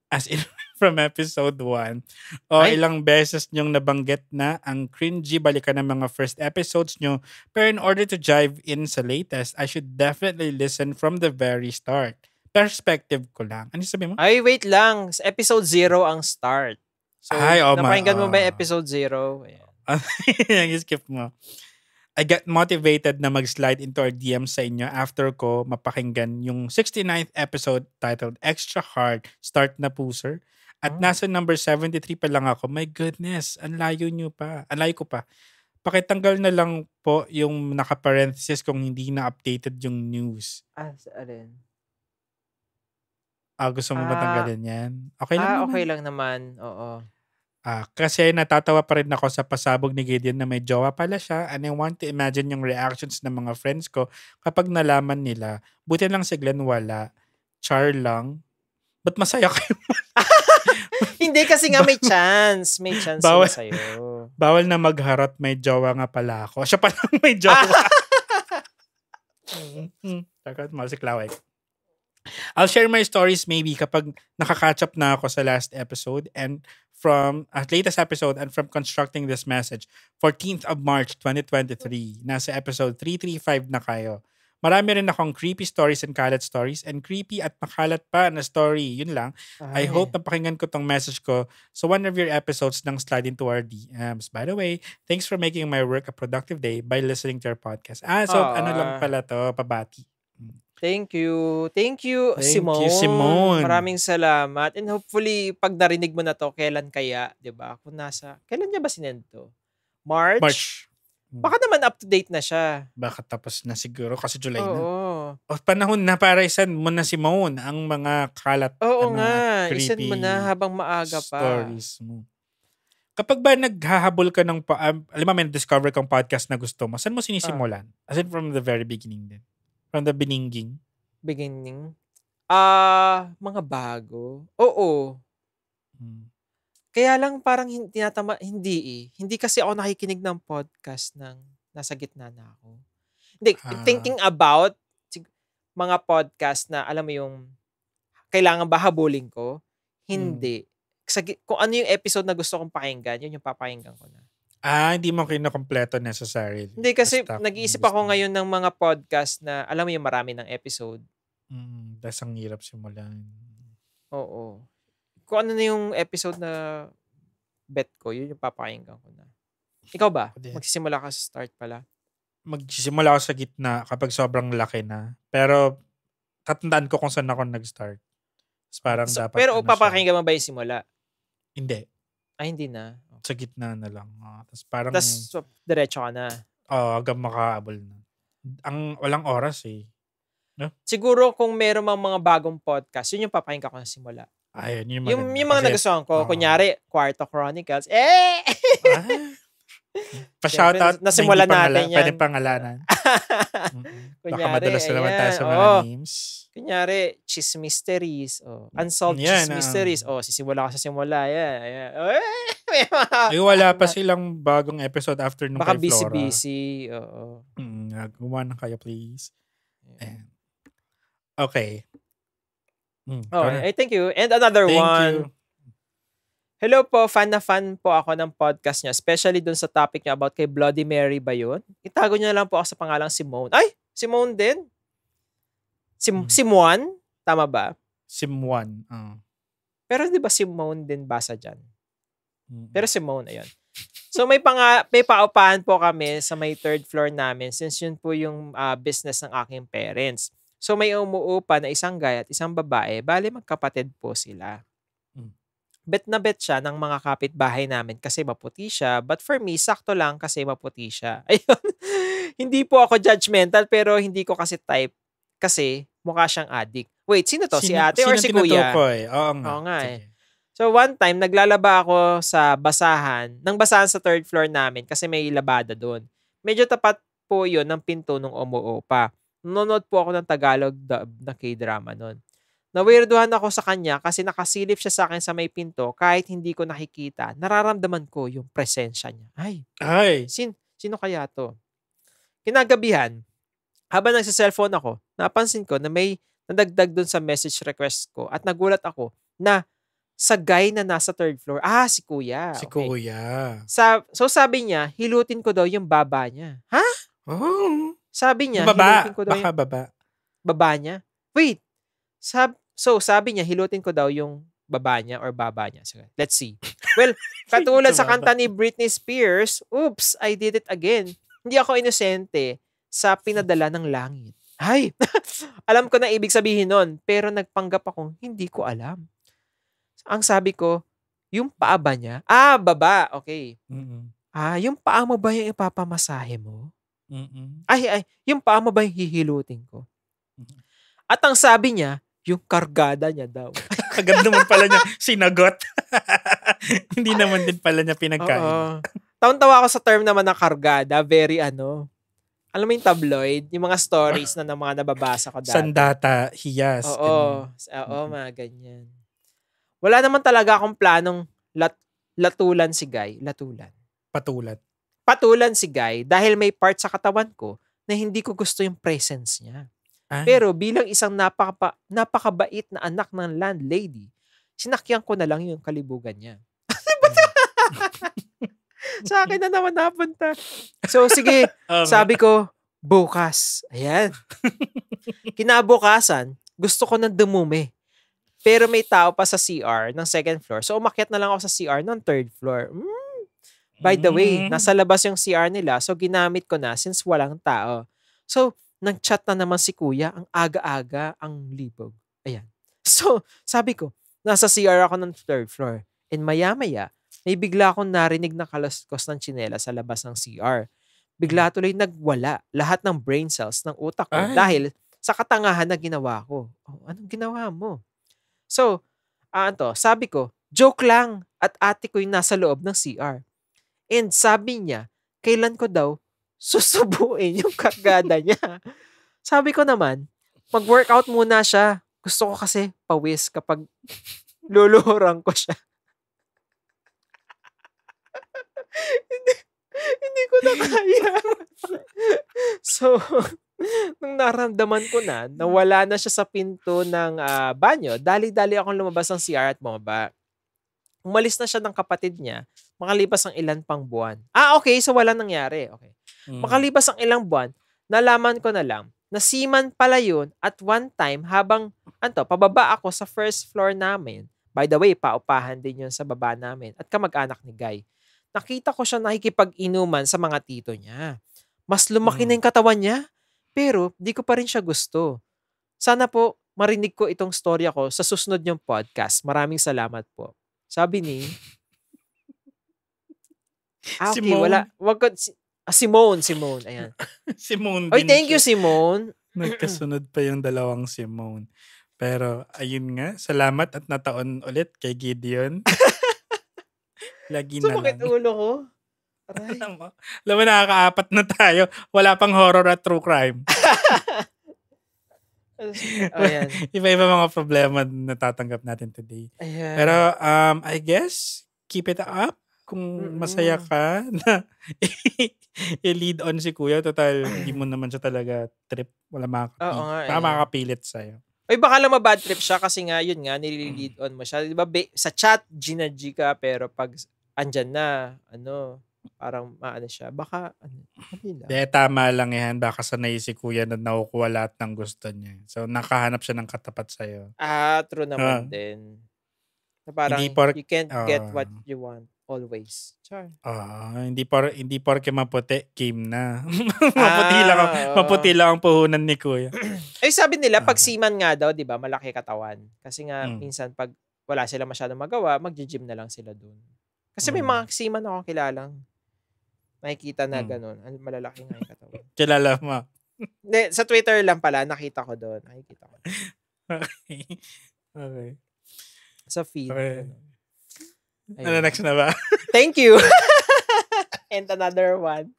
as in from episode 1. Ilang beses nyong nabanggit na ang cringy balikan ng mga first episodes nyo, pero in order to dive in sa latest, I should definitely listen from the very start. Perspective ko lang. Ano sabi mo? Ay, wait lang. Episode 0 ang start. So, napakinggan mo ba yung episode 0? Nag-skip mo. I got motivated na mag-slide into our DM sa inyo after ko mapakinggan yung 69th episode titled Extra Hard, Start na Puser. At nasa number 73 pa lang ako. My goodness, ang layo ko pa. Pakitanggal na lang po yung naka-parenthesis kung hindi na updated yung news. Alin? Gusto mo ba tanggalin yan? Okay lang naman. Okay lang naman. Oo. Kasi natatawa pa rin ako sa pasabog ni Gideon na may jowa pala siya, and I want to imagine yung reactions ng mga friends ko kapag nalaman nila. Buti lang si Glenn wala. Char lang. Ba't masaya kayo? Hindi kasi nga may chance. May chance sila sa'yo. Bawal na magharot, may jowa nga pala ako. Siya pa lang may jowa. Takot mo si Klaway. I'll share my stories maybe kapag nakaka-catch up na ako sa last episode and from latest episode and from constructing this message. 14th of March 2023. Nasa episode 335 na kayo. Marami rin akong creepy stories and kalat stories and creepy at makalat pa na story. Yun lang. I hope napakinggan ko tong message ko sa one of your episodes ng Slide Into Our DMs. By the way, thanks for making my work a productive day by listening to your podcast. So ano lang pala to, pabati. Thank you, Simone. Maraming salamat. And hopefully, pag narinig mo na to, kailan kaya, di ba? Kailan niya ba sinend to? March? Baka naman up-to-date na siya. Baka tapos na siguro kasi July na. Panahon na para isan mo na Simone ang mga kalat. Oo nga, isan mo na habang maaga pa. Stories mo. Kapag ba naghahabol ka ng, alam mo, may discover kang podcast na gusto mo, saan mo sinisimulan? As in from the very beginning din? From the beginning? Mga bago. Oo. Kaya lang parang hindi kasi ako nakikinig ng podcast ng nasa gitna na ako. Hindi, thinking about mga podcast na alam mo yung kailangan ba habulin ko? Hindi. kung ano yung episode na gusto kong pakinggan, yun yung papakinggan ko na. Hindi mo kinukompleto necessarily. Hindi kasi Basta nag-iisip gusto ako mo. ngayon ng mga podcast na alam mo yung marami ng episode. Tas ang hirap simulan. Oo. Kung ano na yung episode na bet ko, yun yung papakinggan ko na. Ikaw ba? Ako din. Magsisimula ka sa start pala. Magsisimula ako sa gitna kapag sobrang laki na. Pero tatandaan ko kung saan ako nag-start. Tapos parang dapat Pero siya. papakinggan mo ba yung simula? Hindi. Ay, hindi na. Sa gitna na lang. Tapos parang Tapos diretso ka na. hanggang makaabol na. Walang oras eh. Siguro kung meron mang mga bagong podcast, yun yung papakinggan ko na simula. Ayun, Yung maganda. mga Kasi, nagustuhan ko, oo. kunyari, Quarto Chronicles, Pa-shoutout. Nasimulan natin yan. Pwede pangalanan. Baka Kunyari, madalas na naman tayo sa mga ayan, names. Kunyari, Cheese Mysteries, Unsolved Yan, Cheese Mysteries, sisimula ka sa simula, yan. May mga, Wala pa silang bagong episode after nung baka kay Flora. busy-busy, oo. Gumawa na kayo, please. Ayan. Okay. Thank you. And another Thank one. you. Hello po, fan na fan po ako ng podcast niya, especially dun sa topic niya about kay Bloody Mary ba yun? Itago niyo na lang po ako sa pangalang Simone. Ay, Simone din? Simone? Tama ba? Simone. Pero di ba Simone din basa dyan? Pero Simone, ayun. So may paupahan po kami sa may third floor namin since yun po yung business ng aking parents. So may umuupa na isang guy at isang babae, bali magkapatid po sila. Bet na bet siya ng mga kapitbahay namin kasi maputi siya. But for me, sakto lang kasi maputi siya. Ayun. Hindi po ako judgmental pero hindi ko kasi type kasi mukha siyang addict. Wait, sino to? Si ate or si kuya? Oo nga. eh. So one time, naglalaba ako sa basahan sa third floor namin kasi may labada doon. Medyo tapat po yun ng pinto nung umuupa. Nanonood po ako ng Tagalog dub na K-drama noon. Nawirduhan ako sa kanya kasi nakasilip siya sa akin sa may pinto kahit hindi ko nakikita. Nararamdaman ko yung presensya niya. Ay. Sino kaya to? Kinagabihan, habang nagsa-cellphone ako, napansin ko na may nadagdag dun sa message request ko at nagulat ako na sa guy na nasa third floor, si kuya. Si Okay. kuya. So sabi niya, hilutin ko daw yung baba niya. Ha? Oh. Sabi niya, Baba. hilutin ko daw Baka yung baba. baba niya. Wait. So sabi niya, hilutin ko daw yung baba niya or baba niya. So, let's see. Well, katulad sa kanta ni Britney Spears, oops, I did it again. Hindi ako inosente sa pinadala ng langit. Ay, alam ko na ibig sabihin nun, pero nagpanggap akong hindi ko alam. Ang sabi ko, yung paa ba niya? Baba. Okay. Yung paa mo ba yung ipapamasahe mo? Ay, yung paa mo ba yung hihilutin ko? At ang sabi niya, yung kargada niya daw. Agad naman pala niya sinagot. Hindi naman din pala niya pinagkain. Oo. Taon-tawa ako sa term naman ng kargada. Very alam mo yung tabloid? Yung mga stories na ng mga nababasa ko dati. Sandata, hiyas. Oo, mga ganyan. Wala naman talaga akong planong latulan si Guy. Patulan si Guy dahil may part sa katawan ko na hindi ko gusto yung presence niya. Pero bilang isang napakabait na anak ng landlady, sinakyan ko na lang yung kalibugan niya. Sa akin na naman napunta. So sige, sabi ko, bukas. Ayan. Kinabukasan, gusto ko nang dumume. Pero may tao pa sa CR ng second floor. So umakyat na lang ako sa CR ng third floor. By the way, nasa labas yung CR nila. So ginamit ko na since walang tao. So nag-chat na naman si kuya, ang aga-aga, ang libog. Ayan. So, sabi ko, nasa CR ako ng third floor. And maya-maya, may bigla akong narinig na kalaskos ng tsinela sa labas ng CR. Bigla tuloy nagwala lahat ng brain cells ng utak ko dahil sa katangahan na ginawa ko. Anong ginawa mo? So, sabi ko, joke lang at ate ko yung nasa loob ng CR. And sabi niya, kailan ko daw susubuin yung kargada niya. Sabi ko naman, mag-workout muna siya. Gusto ko kasi pawis kapag luluhurang ko siya. hindi ko na kaya. So, nung naramdaman ko na wala na siya sa pinto ng banyo, dali-dali akong lumabas ng CR at bumaba. umalis na siya ng kapatid niya, makalipas ang ilan pang buwan. Okay. So, wala nangyari. Okay. Makalipas ang ilang buwan, nalaman ko na lang na seaman pala yun at one time habang pababa ako sa first floor namin. By the way, paupahan din yun sa baba namin at kamag-anak ni Guy. Nakita ko siya nakikipag-inuman sa mga tito niya. Mas lumaki na yung katawan niya, pero di ko pa rin siya gusto. Sana po marinig ko itong storya ko sa susunod niyong podcast. Maraming salamat po. Sabi ni... okay, Simone. wala. Wag ko... Simone. Ayan. Simone Oy, din thank you, siya. Simone. Nagkasunod pa yung dalawang Simone. Pero, ayun nga. Salamat at nataon ulit kay Gideon. Lagi na Sumakit lang. ulo ko. Aray. Alam mo, nakaka-apat na tayo. Wala pang horror at true crime. Ayan. Iba-iba mga problema na natatanggap natin today. Ayan. Pero, I guess, keep it up. Kung masaya ka na i-lead on si Kuya, total, hindi mo naman siya talaga trip. Wala Oo nga, makakapilit sa'yo. Oy, baka lang mabad trip siya kasi nga, yun nga, nililid on mo siya. Diba, sa chat, G ka, pero pag andyan na, parang maano siya. Baka, Tama lang yan. Baka sanay si Kuya na nakukuha lahat ng gusto niya. So, nakahanap siya ng katapat sa'yo. True naman din. Na parang, you can't get what you want always. Char. Hindi porke maputi, game na. maputi lang ang puhunan ni Kuya. Ay, sabi nila, pag seaman nga daw, di ba, malaki katawan. Kasi nga, minsan, pag wala sila masyadong magawa, mag-gym na lang sila dun. Kasi may mga seaman ako kilalang nakikita na ganun. Malalaki nga yung katawan. Kilala mo? Hindi, sa Twitter lang pala, nakita ko doon. Nakikita ko. Okay. Sa feed. Okay. Ano, next na ba? Thank you. And another one.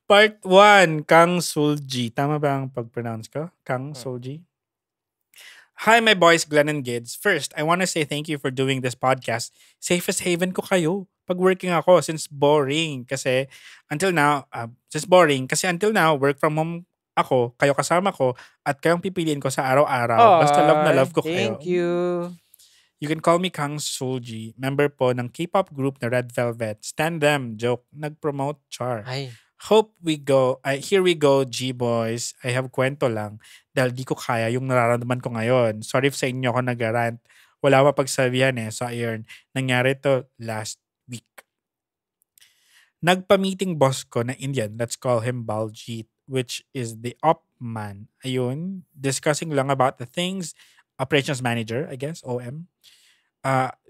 Part 1, Kang Sulji. Tama ba ang pag-pronounce ko? Kang Sulji? Hi, my boys, Glenn and Gids. First, I want to say thank you for doing this podcast. Safest haven ko kayo pag working ako since boring. Kasi until now, work from home ako, kayo kasama ko, at kayong pipiliin ko sa araw-araw. Basta love na love ko kayo. Thank you. You can call me Kang Sulji. Member po ng K-pop group na Red Velvet. Stand them. Joke. Nag-promote. Char. Ay. Here we go, G-boys. I have kwento lang. Dahil di ko kaya yung nararamdaman ko ngayon. Sorry if sa inyo ako nag-rant. Wala mapagsabihan So, ayun. Nangyari to last week. Nagpa-meeting boss ko na Indian. Let's call him Baljit, which is the op man. Ayun. Discussing lang about the things. Operations manager, I guess, OM.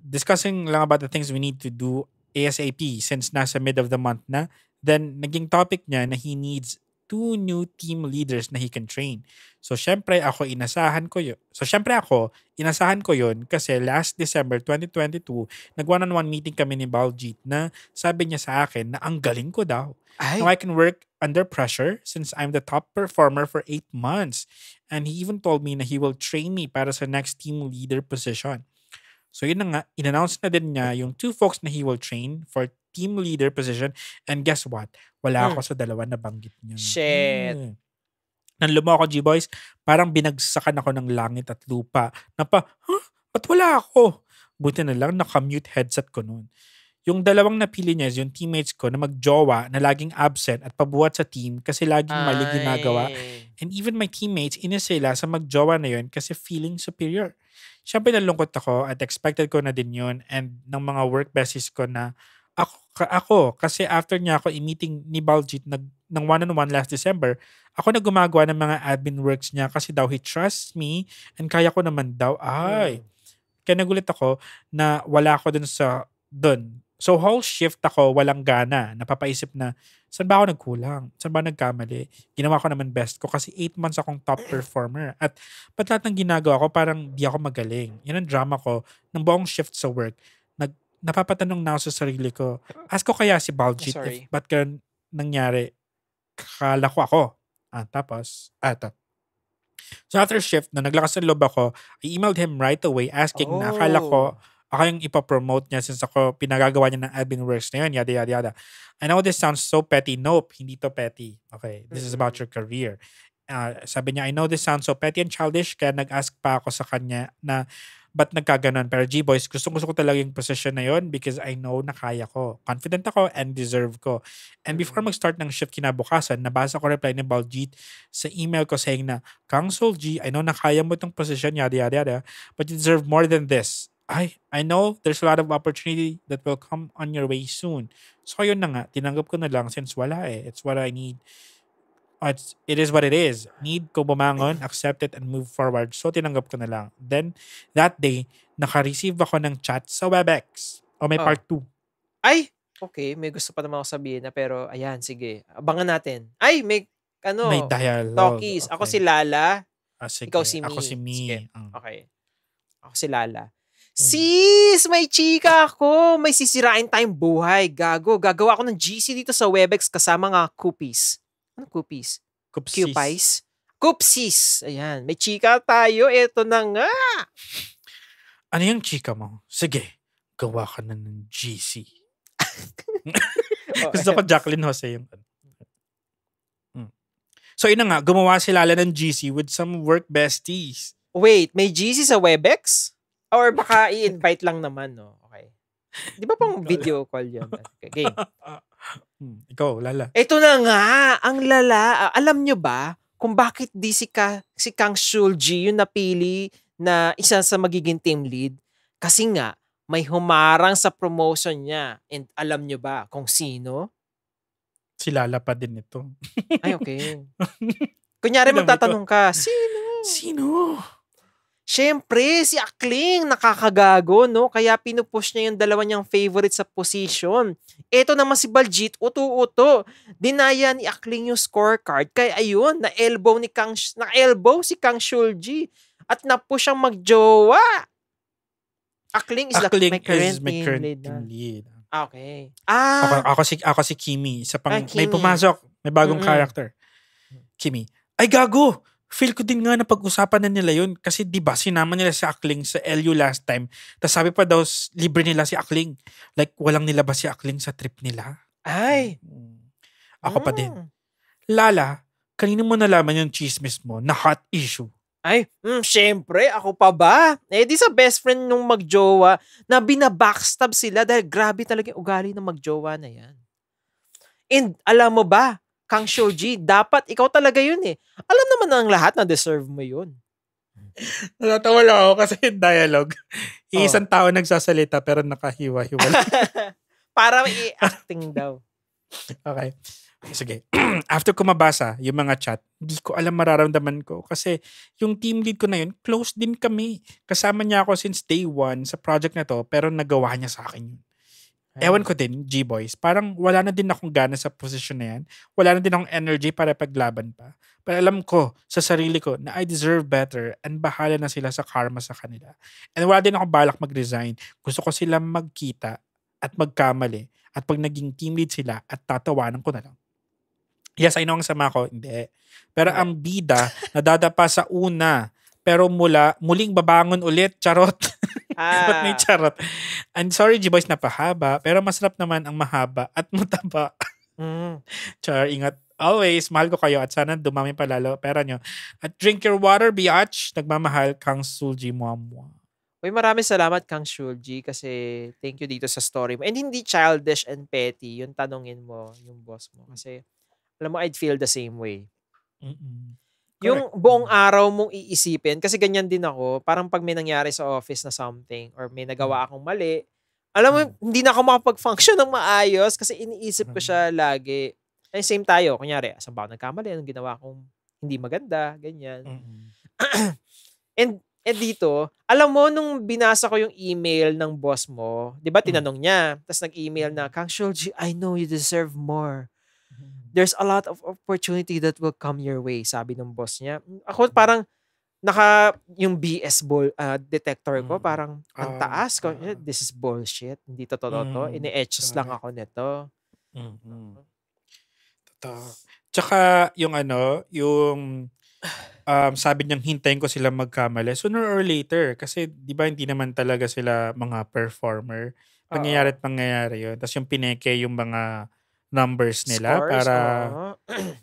Discussing lang about the things we need to do ASAP since nasa mid of the month na. Then, naging topic niya na he needs 2 new team leaders na he can train. So, syempre ako, inasahan ko yun kasi last December 2022, nag-one-on-one meeting kami ni Baljit na sabi niya sa akin na ang galing ko daw. Ay. Now I can work under pressure since I'm the top performer for 8 months. And he even told me na he will train me para sa next team leader position. So yun na nga, in-announce na din niya yung 2 folks na he will train for team leader position. And guess what? Wala ako sa dalawa na banggit niya. Shit. Nang lumo ako, G-Boys, parang binagsakan ako ng langit at lupa. Ba't wala ako? Buti na lang, naka-mute headset ko noon. Yung dalawang napili niya is yung teammates ko na magjowa na laging absent at pabuhat sa team kasi laging mali ginagawa. And even my teammates, inis sila sa magjowa na yun kasi feeling superior. Siyempre nalungkot ako at expected ko na din yun and ng mga work besties ko na ako kasi after niya ako i-meeting ni Baljit ng one-on-one last December, ako na gumagawa ng mga admin works niya kasi daw he trusts me and kaya ko naman daw. Kaya nagulit ako na wala ako dun. So whole shift ako, walang gana. Napapaisip na, saan ba ako nagkulang? Saan ba nagkamali? Ginawa ko naman best ko kasi 8 months akong top performer. At ba't lahat ng ginagawa ko parang di ako magaling? Yan ang drama ko ng buong shift sa work. Napapatanong na ako sa sarili ko. Ask ko kaya si Baljit if ba't ganun nangyari? Kala ko ako. So after shift, na naglakas ng loob ako, I emailed him right away asking na akala ko ako yung ipapromote niya since ako pinagagawa niya ng admin works na yun, yada, yada, yada. I know this sounds so petty. Nope, hindi to petty. Okay, this is about your career. Sabi niya, I know this sounds so petty and childish, kaya nag-ask pa ako sa kanya na ba't nagkaganon. Pero G-Boys, gusto ko talaga yung position na yon because I know na kaya ko. Confident ako and deserve ko. And before mag-start ng shift kinabukasan, nabasa ko reply ni Baljit sa email ko saying na, Kang Sol G, I know na kaya mo itong position, yada, yada, yada, but you deserve more than this. I know there's a lot of opportunity that will come on your way soon. So yun na nga, tinanggap ko na lang since wala eh. It's what I need. It is what it is. Need ko bumangon, accept it, and move forward. So tinanggap ko na lang. Then, that day, naka-receive ako ng chat sa WebEx. O may part 2. Ay! Okay, may gusto pa naman ako sabihin na pero ayan, sige. Abangan natin. Ay, may May dialogue. talkies. Okay. Ako si Lala. Sige. Ikaw si Mi. Ako si Mi. Sige. Okay. Ako si Lala. Sis! May chika ako! May sisirain tayong buhay. Gago. Gagawa ako ng GC dito sa WebEx kasama nga Coopies. Ano Coopies? Cupies? Coopsies. Ayan. May chika tayo. Ito na nga. Ano yung chika mo? Sige. Gawa ka na ng GC. Gusto ko Jacqueline Jose yung So yun na nga, gumawa si Lala ng GC with some work besties. Wait, may GC sa WebEx? Or baka i-invite lang naman, no? Okay. Di ba pang video call yun? Okay, game. Ikaw, Lala. Ito na nga, ang lala. Alam nyo ba kung bakit di si Kang Shulji yung napili na isa sa magiging team lead? Kasi nga, may humarang sa promotion niya. And alam nyo ba kung sino? Si Lala pa din ito. Ay, okay. Kunyari magtatanong ka, Sino? Siyempre, si Akling, nakakagago, no? Kaya pinupush niya yung dalawa niyang favorite sa position. Ito naman si Baljit, uto-uto. Dinaya ni Akling yung scorecard. Kaya ayun, na-elbow si Kang Shulji. At napush siyang magjowa. Akling is my current team lead. Okay. Ako si Kimi. Kimi. May pumasok. May bagong character. Kimi. Ay, gago! Feel ko din nga na pag-usapan na nila yun. Kasi diba, sinama nila si Akling sa LU last time. Tapos sabi pa daw, libre nila si Akling. Like, walang nilabas si Akling sa trip nila. Ay! Ako pa din. Lala, kanino mo nalaman yung chismis mo na hot issue? Ay, syempre, ako pa ba? Eh, di sa best friend nung magjowa na binabackstab sila dahil grabe talaga yung ugali ng magjowa na yan. And alam mo ba, Kang Shoji, dapat ikaw talaga yun eh. Alam naman ng lahat na deserve mo yun. Natatawa lang ako kasi yung dialogue. Isang tao nagsasalita pero nakahiwa-hiwala. Para i-acting daw. Okay. Sige. After ko mabasa yung mga chat, hindi ko alam mararamdaman ko kasi yung team lead ko na yun, close din kami. Kasama niya ako since day 1 sa project na to pero nagawa niya sa akin yun. Ewan ko din, G-Boys, parang wala na din akong gana sa position na yan. Wala na din akong energy para paglaban pa. Pero alam ko sa sarili ko na I deserve better and bahala na sila sa karma sa kanila. And wala din ako balak mag-resign. Gusto ko sila magkita at magkamali. At pag naging team lead sila at tatawanan ko na lang. Yes, I know ang sama ko. Hindi. Pero ang bida, nadadapa sa una. Pero muling babangon ulit. Charot. Ba't may charot? I'm sorry, G-Boys, napahaba. Pero masarap naman ang mahaba at mataba. Char, ingat. Always, mahal ko kayo at sana dumami pa lalo pera nyo. At drink your water, biatch. Nagmamahal, Kang Sulji Muamwa. Uy, maraming salamat, Kang Shulji, kasi thank you dito sa story mo. And hindi childish and petty yung tanungin mo, yung boss mo. Kasi, alam mo, I'd feel the same way. Yung buong araw mong iisipin, kasi ganyan din ako, parang pag may nangyari sa office na something, or may nagawa akong mali, alam mo, hindi na ako makapag-function ng maayos kasi iniisip ko siya lagi. And same tayo, kunyari, saan ba ako nagkamali, anong ginawa kong hindi maganda, ganyan. And dito, alam mo, nung binasa ko yung email ng boss mo, di ba tinanong niya, tapos nag-email na, Kang Shulji, I know you deserve more. There's a lot of opportunity that will come your way, sabi ng boss niya. Ako parang yung BS detector ko, parang ang taas ko. This is bullshit. Hindi totoo to. Ini-etches lang ako nito. Totoo. Tsaka yung sabi niyang hintayin ko sila magkamali. Sooner or later, kasi di ba hindi naman talaga sila mga performer. Pangyayari yun. Tapos yung pineke yung mga numbers nila. Scores, para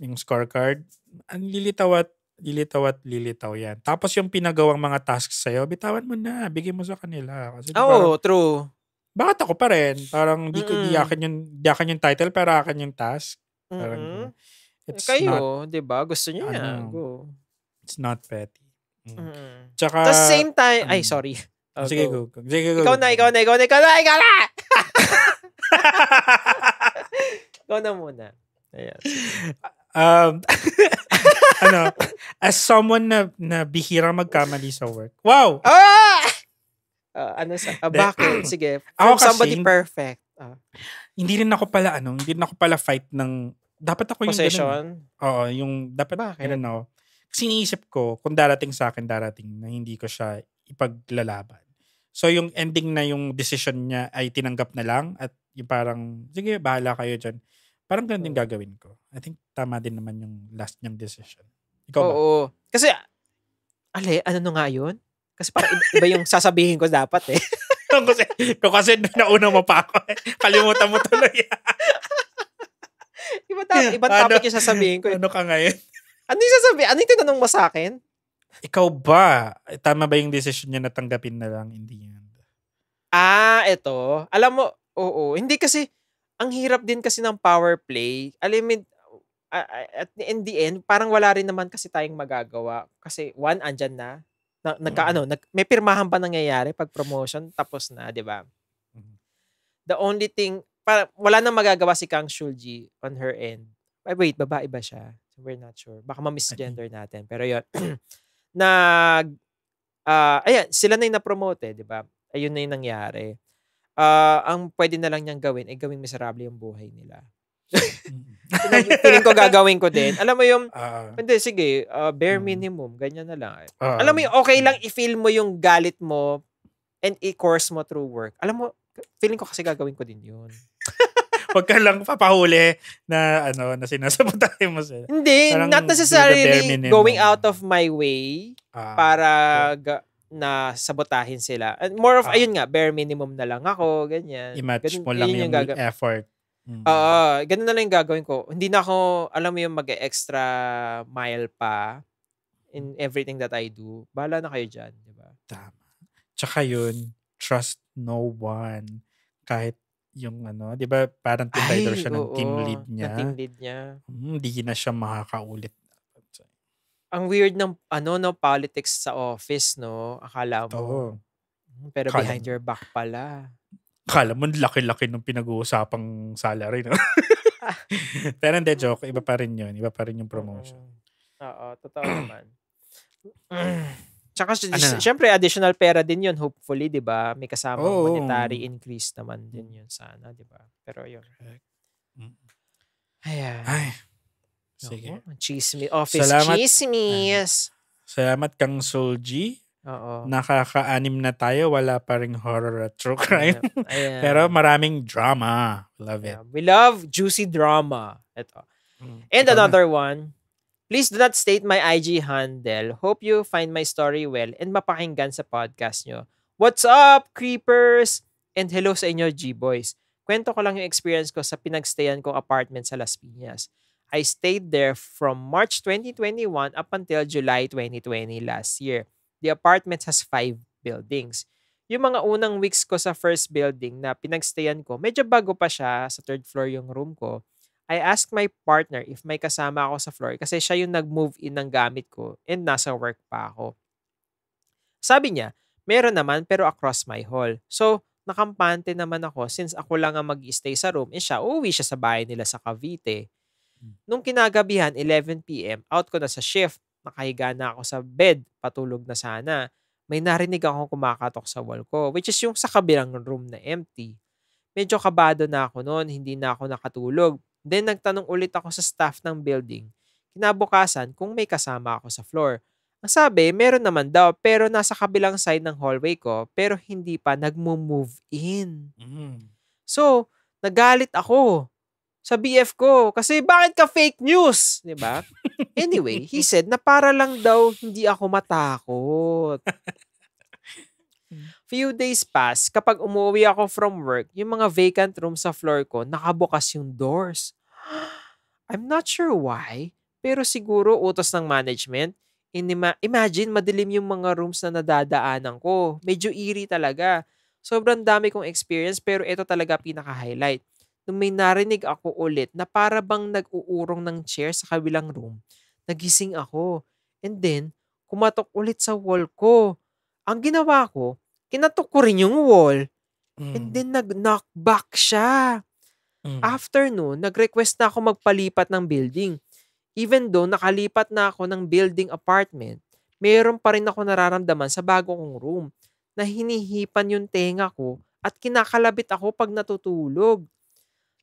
yung scorecard. Ang lilitaw at Lilitaw at lilitaw yan. Tapos yung pinagawang mga tasks sa'yo, bitawan mo na. Bigay mo sa kanila. Kasi Oo, true. bakit ako pa rin? Parang di Mm-mm. akin yung title, pero akin yung task. Parang, it's not, Kayo, di ba? Gusto nyo yan. Go. it's not petty. Tsaka, tapos same time, ay, sorry. Sige, go. Sige, go. Ikaw na. Ikaw na muna. Ayan. As someone na bihirang magkamali sa work. Wow! Bakit? Sige. Ako kasi, somebody perfect. Hindi rin ako pala fight ng, dapat ako yung possession? Oo, yung dapat, I don't know. Kasi iniisip ko, kung darating sa akin, na hindi ko siya ipaglalaban. So yung ending na yung decision niya ay tinanggap na lang at yung parang, sige, bahala kayo dyan. Parang ganun din gagawin ko. I think tama din naman yung last niyang decision. Ikaw ba? Oo. Kasi, ano nga yun? Kasi parang iba yung sasabihin ko dapat eh. kasi nauna mo pa ako eh. Kalimutan mo tuloy. Ibang topic yung sasabihin ko eh. Ano ka ngayon? Ano yung sasabihin? Ano yung tinanong mo sa akin? Ikaw ba? Tama ba yung decision niya na tanggapin na lang in the end? Ito. Alam mo, oo. Hindi kasi, ang hirap din kasi ng power play. Alam mo, in the end, parang wala rin naman kasi tayong magagawa. Kasi one, andyan na. May pirmahan pa nangyayari pag promotion, tapos na, di ba? The only thing, wala nang magagawa si Kang Shulji on her end. Wait, babae ba siya? We're not sure. Baka ma-misgender natin. Pero yun, ayan, sila na yung na-promote di ba? Ayun na yung nangyari. Ang pwede na lang niyang gawin ay gawing miserable yung buhay nila. Feeling ko gagawin ko din. Alam mo yung, hindi, sige, bare minimum, ganyan na lang. Alam mo yung okay lang i-feel mo yung galit mo and i-course mo through work. Alam mo, feeling ko kasi gagawin ko din yun. Huwag ka lang papahuli na na sinasabotahin mo sila. Hindi, parang not necessarily going out of my way para na sabotahin sila. And more of, ayun nga, bare minimum na lang ako, ganyan. I-match mo lang yung effort. Ganun na lang yung gagawin ko. Hindi na ako, alam mo yung mag-extra mile pa in everything that I do. Bahala na kayo dyan, di ba? Tama. Tsaka yun, trust no one. Kahit yung di ba parang team leader siya ng team lead niya. Ng team lead niya. Hindi na siya makakaulit. Ang weird ng politics sa office, no? Akala mo. Pero behind your back pala. Akala mo laki-laki nung pinag-uusapang salary, no? Pero hindi, joke. Iba pa rin yun. Iba pa rin yung promotion. Oo, totoo naman. Tsaka, syempre, additional pera din yun, hopefully, di ba? May kasamang monetary increase naman din yun sana, di ba? Pero yun. Ayan. Ay. Sige. Chismis. Office chismis. Salamat Kang Solji. Oo. Nakaka-anim na tayo. Wala pa ring horror at true crime. Ayan. Pero maraming drama. Love it. We love juicy drama. Ito. And another one. Please do not state my IG handle. Hope you find my story well and mapakinggan sa podcast nyo. What's up, creepers? And hello sa inyo, G-Boys. Kwento ko lang yung experience ko sa pinagstayan kong apartment sa Las Piñas. I stayed there from March 2021 up until July 2020 last year. The apartment has 5 buildings. Yung mga unang weeks ko sa first building na pinagstayan ko, medyo bago pa siya, sa 3rd floor yung room ko. I asked my partner if may kasama ako sa floor kasi siya yung nag-move in ng gamit ko and nasa work pa ako. Sabi niya, meron naman pero across my hall. So, nakampante naman ako since ako lang ang mag-stay sa room and siya, uuwi siya sa bahay nila sa Cavite. Nung kinagabihan, 11 p.m., out ko na sa shift. Nakahiga na ako sa bed. Patulog na sana. May narinig akong kumakatok sa wall ko, which is yung sa kabilang room na empty. Medyo kabado na ako noon. Hindi na ako nakatulog. Then, nagtanong ulit ako sa staff ng building. Kinabukasan kung may kasama ako sa floor. Ang sabi, meron naman daw, pero nasa kabilang side ng hallway ko, pero hindi pa nagmo-move in. So, nagalit ako sa BF ko. Kasi bakit ka fake news? Diba? Anyway, he said na para lang daw hindi ako matakot. Few days pass, kapag umuwi ako from work, yung mga vacant room sa floor ko, nakabukas yung doors. I'm not sure why, pero siguro utos ng management, Imagine, madilim yung mga rooms na nadadaanan ko. Medyo eerie talaga. Sobrang dami kong experience, pero ito talaga pinaka-highlight. Nung may narinig ako ulit na para bang nag-uurong ng chair sa kabilang room, nagising ako. And then, kumatok ulit sa wall ko. Ang ginawa ko, kinatok ko rin yung wall. And then, nag-knock back siya. After noon, nag-request na ako magpalipat ng building. Even though nakalipat na ako ng building apartment, mayroon pa rin ako nararamdaman sa bago kong room na hinihipan yung tenga ko at kinakalabit ako pag natutulog.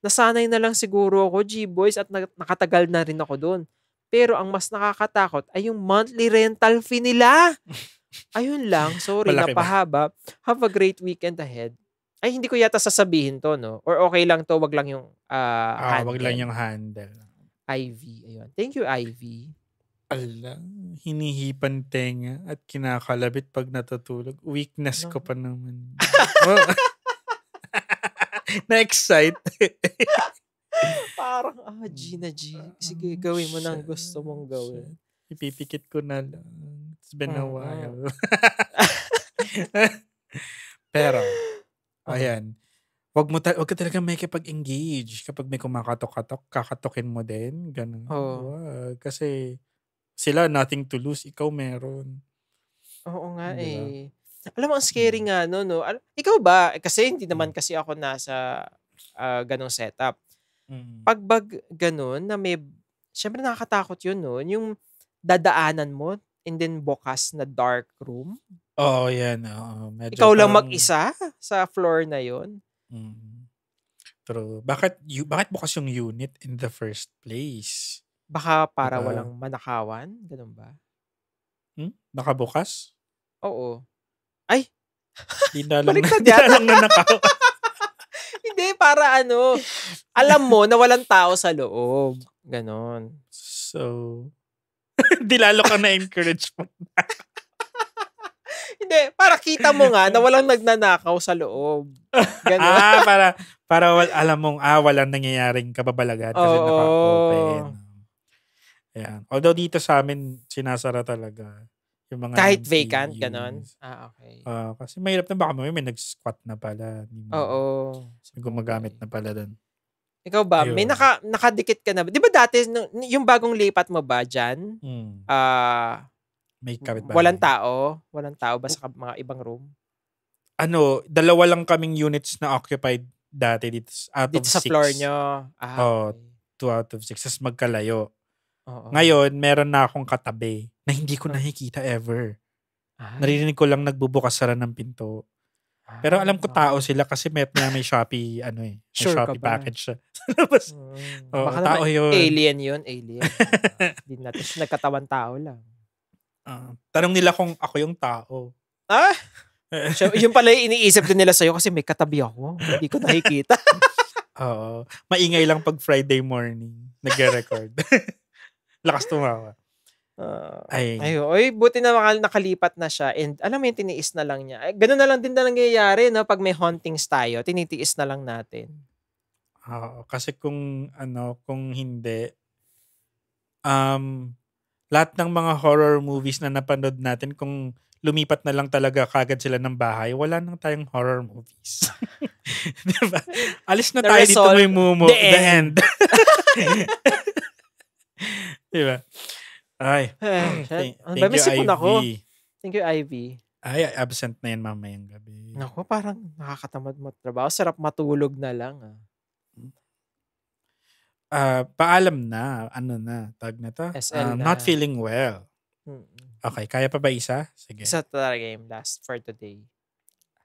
Nasanay na lang siguro ako, G-Boys, at nakatagal na rin ako doon. Pero ang mas nakakatakot ay yung monthly rental fee nila. Ayun lang, sorry, Malaki ba? napahaba. Have a great weekend ahead. Ay, hindi ko yata sasabihin to, no? Or okay lang to, wag lang yung handle. Wag lang yung handle. Ivy. Ayun. Thank you, Ivy. Ala, hinihipan tenga at kinakalabit pag natutulog. Weakness ko pa naman. Na-excite. Parang, Gina G. Sige, gawin mo nang gusto mong gawin. Ipipikit ko na lang. It's been a while. Pero, ayan. Wag ka talaga may kipag-engage. Kapag may kumakatok-katok, kakatokin mo din. Ganun. Wag. Kasi sila nothing to lose. Ikaw meron. Oo nga Diba? Alam mo, ang scary nga no? Ikaw ba? Kasi hindi naman kasi ako nasa ganong setup. Pag ganun, na may, syempre nakakatakot yun, no? Yung dadaanan mo and then bukas na dark room. Oo, yan. Medyo Ikaw lang mag-isa sa floor na yun. True. Bakit bukas yung unit in the first place? Baka para Diba? walang manakawan? Ganun ba? Nakabukas? Oo. Ay! Di na lang Baliktad yata. nanakaw. Hindi, para alam mo na walang tao sa loob. Ganon. So, di lalo ka na-encourage mo. Hindi, para kita mo nga na walang nagnanakaw sa loob. Ganon. para alam mong walang nangyayaring kababalagan kasi naka-open. Ayan. Although dito sa amin, sinasara talaga. Yung mga Kahit MCUs. vacant, ganon? Okay. Kasi mahirap na baka may nag-squat na pala. Oo. May gumagamit na pala doon. Ikaw ba? Ayun. May nakadikit ka na ba? Di ba dati, yung bagong lipat mo ba dyan? May kapitbahay. Walang tao? Walang tao ba sa mga ibang room? Dalawa lang kaming units na occupied dati dito out Dito of sa 6. floor nyo? Okay. 2 out of 6. Tapos magkalayo. Oo. Ngayon, meron na akong katabi na hindi ko nakikita ever. Narinig ko lang nagbubukas-sara ng pinto. Pero alam ko tao sila kasi may Shopee, may Sure Shopee ka ba? package siya. Tapos, Baka tao naman yun. alien yun, alien. Hindi natin nagkatawan tao lang. Tanong nila kung ako yung tao. Yung pala yung iniisip din nila sa'yo kasi may katabi ako. Hindi ko nakikita. Oo. Maingay lang pag Friday morning. Nagre-record. Lakas tumawa. Buti na nakalipat na siya and alam mo yung tiniis na lang niya. Ganun na lang din na nangyayari, no? Pag may hauntings tayo, tinitiis na lang natin. Kasi kung hindi, lahat ng mga horror movies na napanood natin, kung lumipat na lang talaga kagad sila ng bahay, wala nang tayong horror movies. Diba? Alis na tayo dito, may mumo. The end. Diba? Ay. Thank you, Ivy. Thank you, Ivy. Ay, absent na yan mamayang gabi. Naku, parang nakakatamad mo trabaho. Sarap matulog na lang. Paalam na. Tag na to? SL na. Not feeling well. Okay, kaya pa ba isa? Sige. Isa talaga yung last for today.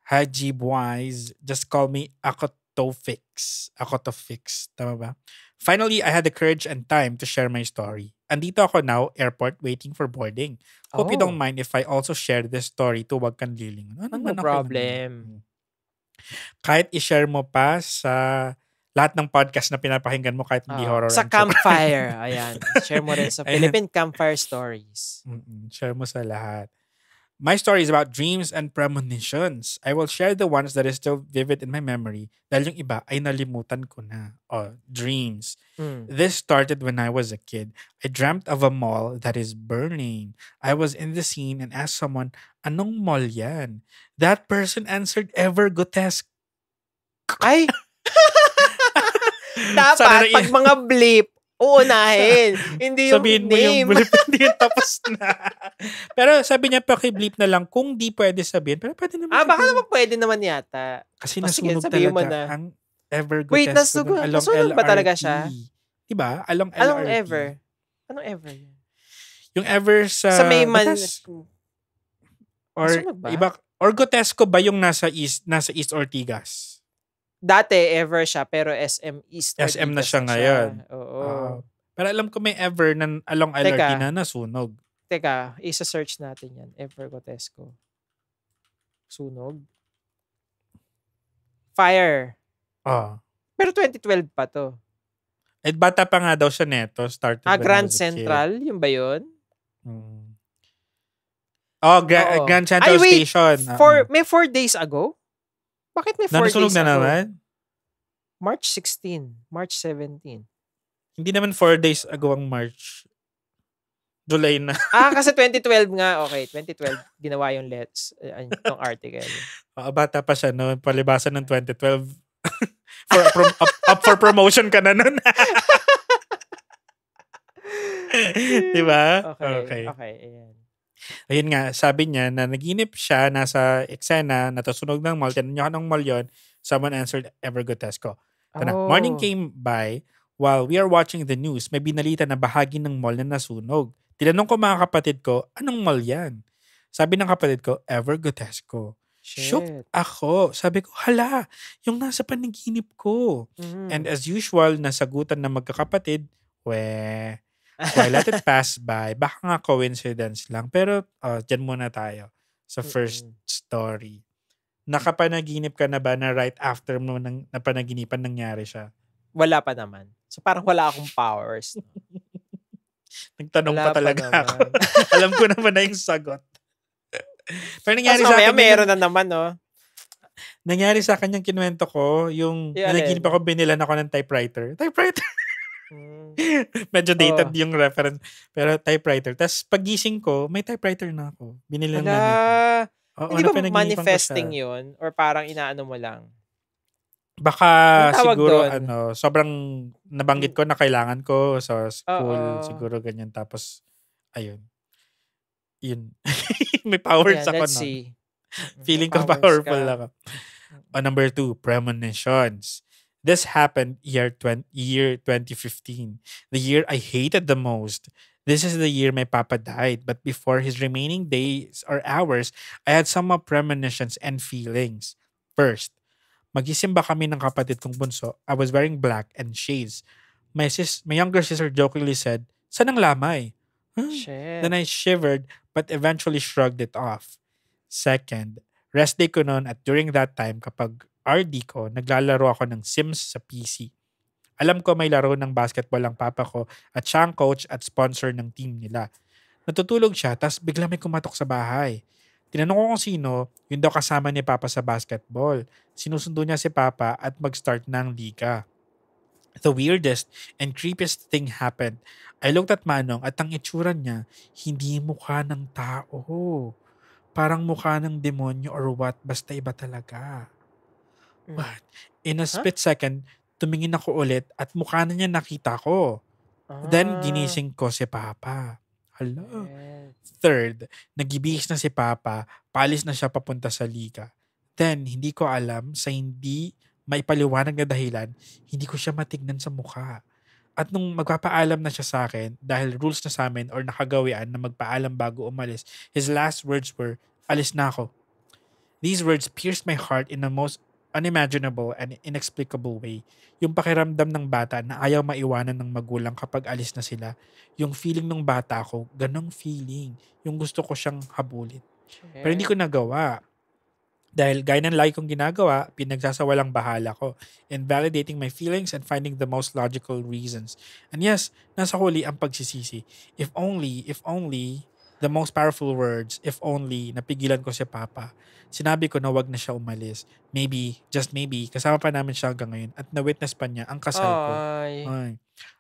Haji boys, just call me Akotofix. Akotofix. Tama ba? Finally, I had the courage and time to share my story. Andito ako now, airport, waiting for boarding. Hope you don't mind if I also share this story to Wag Kang Lilingon. No problem. Kahit i-share mo pa sa lahat ng podcast na pinapakinggan mo kahit hindi horror. Sa Campfire. Ayan. Share mo rin sa Philippine Campfire Stories. Share mo sa lahat. My story is about dreams and premonitions. I will share the ones that is still vivid in my memory dahil yung iba ay nalimutan ko na. Oh, dreams. Mm. This started when I was a kid. I dreamt of a mall that is burning. I was in the scene and asked someone, anong mall yan? That person answered Evergrotesque. Ay! Sana Dapat, na- pag mga blip, uunahin. Hindi yung Sabihin mo name. yung bulip, hindi yung tapos na. Pero sabi niya, paki-bleep na lang kung di pwede sabihin. Pero pwede naman Baka sabihin. naman pwede naman yata. Kasi Oh, sige, nasunog sabihin mo talaga na. ang Evergrotesque. Wait, nasunog ba talaga siya? Diba? Along Anong LRT. ever? Anong ever yan? Yung ever sa... Sa Mayman. Batas? Or Nasunog ba? iba, or Gotesco ba yung nasa East Ortigas? Dati ever siya, pero SM East. SM na Ortigas siya ngayon. Oo. Pero alam ko may ever na along LRT Teka. na nasunog. Teka, isa-search natin yan. Ever Gotesco. Sunog. Fire. Oh. Pero 2012 pa to. Eh, bata pa nga daw siya neto. Started when I Grand was a kid. Central, yung ba yun? Oh, Oo. Grand Central Ay, wait. Station. May 4 days ago? Bakit may 4 Nasunog days na ago? naman? March 16, March 17. Hindi naman 4 days ago ang March. July na. Kasi 2012 nga. Okay, 2012 ginawa yung yung article. Bata pa siya noon. Palibasan ng 2012. up for promotion ka na nun. Diba? Okay. Ayan. Ayun nga, sabi niya na naginip siya, nasa eksena, natusunog ng mall. Tinanong niya anong mall yun. Someone answered Evergrotesco. Morning came by while we are watching the news. May binalita na bahagi ng mall na nasunog. Tinanong ko mga kapatid ko, anong mall yan? Sabi ng kapatid ko, Evergrotesco. Shocked ako. Sabi ko, hala, yung nasa panaginip ko. And as usual, nasagutan ng magkakapatid, so I let it pass by. Baka nga coincidence lang. Pero dyan muna tayo sa first story. Nakapanaginip ka na ba na right after mo na panaginipan nangyari siya? Wala pa naman. So parang wala akong powers. Nagtanong Wala pa talaga pa ako. naman. Alam ko naman na yung sagot. Pero nangyari Tapos sa mamaya akin meron na naman, no? nangyari sa akin yung kinuwento ko, yung Yung nanaginip ako, binilan ako ng typewriter. Medyo dated yung reference. Pero typewriter. Tapos pagising ko, may typewriter na ako. Binili ng nanay ko. Hindi ba manifesting yun? Or parang inaano mo lang? Baka Ang tawag siguro doon? sobrang nabanggit ko na kailangan ko sa school. Oo. Siguro ganyan. Tapos, ayun. Yun. May powers Ayan, ako let's na. see. Feeling ko May powers powerful ka. ako. Number 2, premonitions. This happened year 2015. The year I hated the most. This is the year my papa died. But before his remaining days or hours, I had some premonitions and feelings. First, magisimba kami ng kapatid kong bunso. I was wearing black and shades. My younger sister jokingly said, "Saan ang lamay?" Shit. Then I shivered but eventually shrugged it off. Second, rest day ko noon at during that time kapag RD ko, naglalaro ako ng Sims sa PC. Alam ko may laro ng basketball ang papa ko at siya ang coach at sponsor ng team nila. Natutulog siya tas bigla may kumatok sa bahay. Tinanong ko kung sino, yun daw kasama ni papa sa basketball. Sinusundo niya si papa at mag-start ng liga. The weirdest and creepiest thing happened. I looked at Manong at ang itsura niya, hindi mukha ng tao. Parang mukha ng demonyo or what, basta iba talaga. What? In a split second, tumingin ako ulit at mukha na niya nakita ko. Then, ginising ko si Papa. Hala. Third, nagibihis na si Papa, paalis na siya papunta sa liga. Then, hindi ko alam sa hindi maipaliwanag na dahilan, hindi ko siya matignan sa mukha. At nung magpapaalam na siya sa akin, dahil rules na sa amin or nakagawian na magpaalam bago umalis, his last words were, "Alis na ako." These words pierced my heart in the most unimaginable and inexplicable way. Yung pakiramdam ng bata na ayaw maiwanan ng magulang kapag alis na sila. Yung feeling ng bata ko, ganong feeling. Yung gusto ko siyang habulin. Pero hindi ko nagawa. Dahil gaya ng lagi kong ginagawa, pinagsasawalang bahala ko. Invalidating my feelings and finding the most logical reasons. And yes, nasa huli ang pagsisisi. If only, the most powerful words, if only napigilan ko si Papa. Sinabi ko na wag na siya umalis. Maybe, just maybe, kasama pa namin siya hanggang ngayon at na-witness pa niya ang kasal ko. Ay. Ay.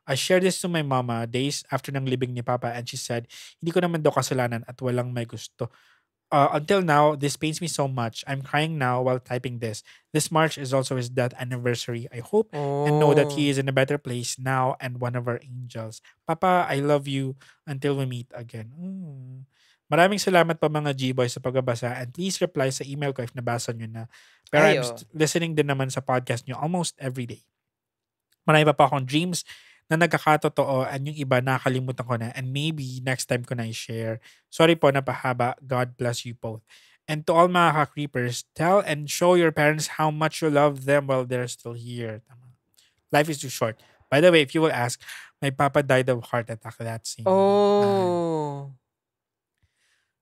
I shared this to my mama days after ng libing ni Papa and she said, hindi ko naman daw kasalanan at walang may gusto. Until now, this pains me so much. I'm crying now while typing this. This March is also his death anniversary. I hope and know that he is in a better place now and one of our angels. Papa, I love you until we meet again. Maraming salamat pa mga G-Boys sa pagbabasa and please reply sa email ko if nabasa nyo na. Pero I'm listening din naman sa podcast nyo almost every day. Marami pa akong dreams na nagkakatotoo and yung iba nakalimutan ko na and maybe next time ko na i-share. Sorry po na pahaba. God bless you both. And to all mga ka-creepers, tell and show your parents how much you love them while they're still here. Life is too short. By the way, if you will ask, my papa died of heart attack that same.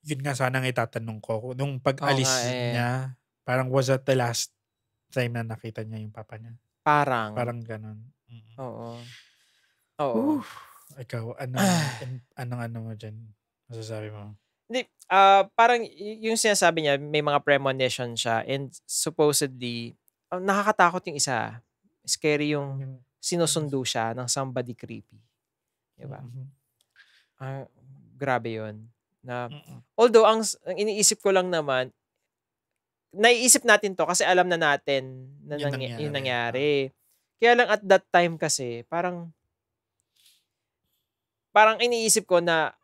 Yun nga sana nga itatanong ko. Nung pag-alis niya, parang was that the last time na nakita niya yung papa niya? Parang ganun. Oo. Ikaw, ano mo dyan? Masasabi mo? Hindi, parang yung sinasabi niya, may mga premonition siya and supposedly, nakakatakot yung isa. Scary yung sinusundo siya ng somebody creepy. Diba? Grabe yun. Although, ang iniisip ko lang naman, naiisip natin to kasi alam na natin na yung nangyari. Kaya lang at that time kasi, parang iniisip ko na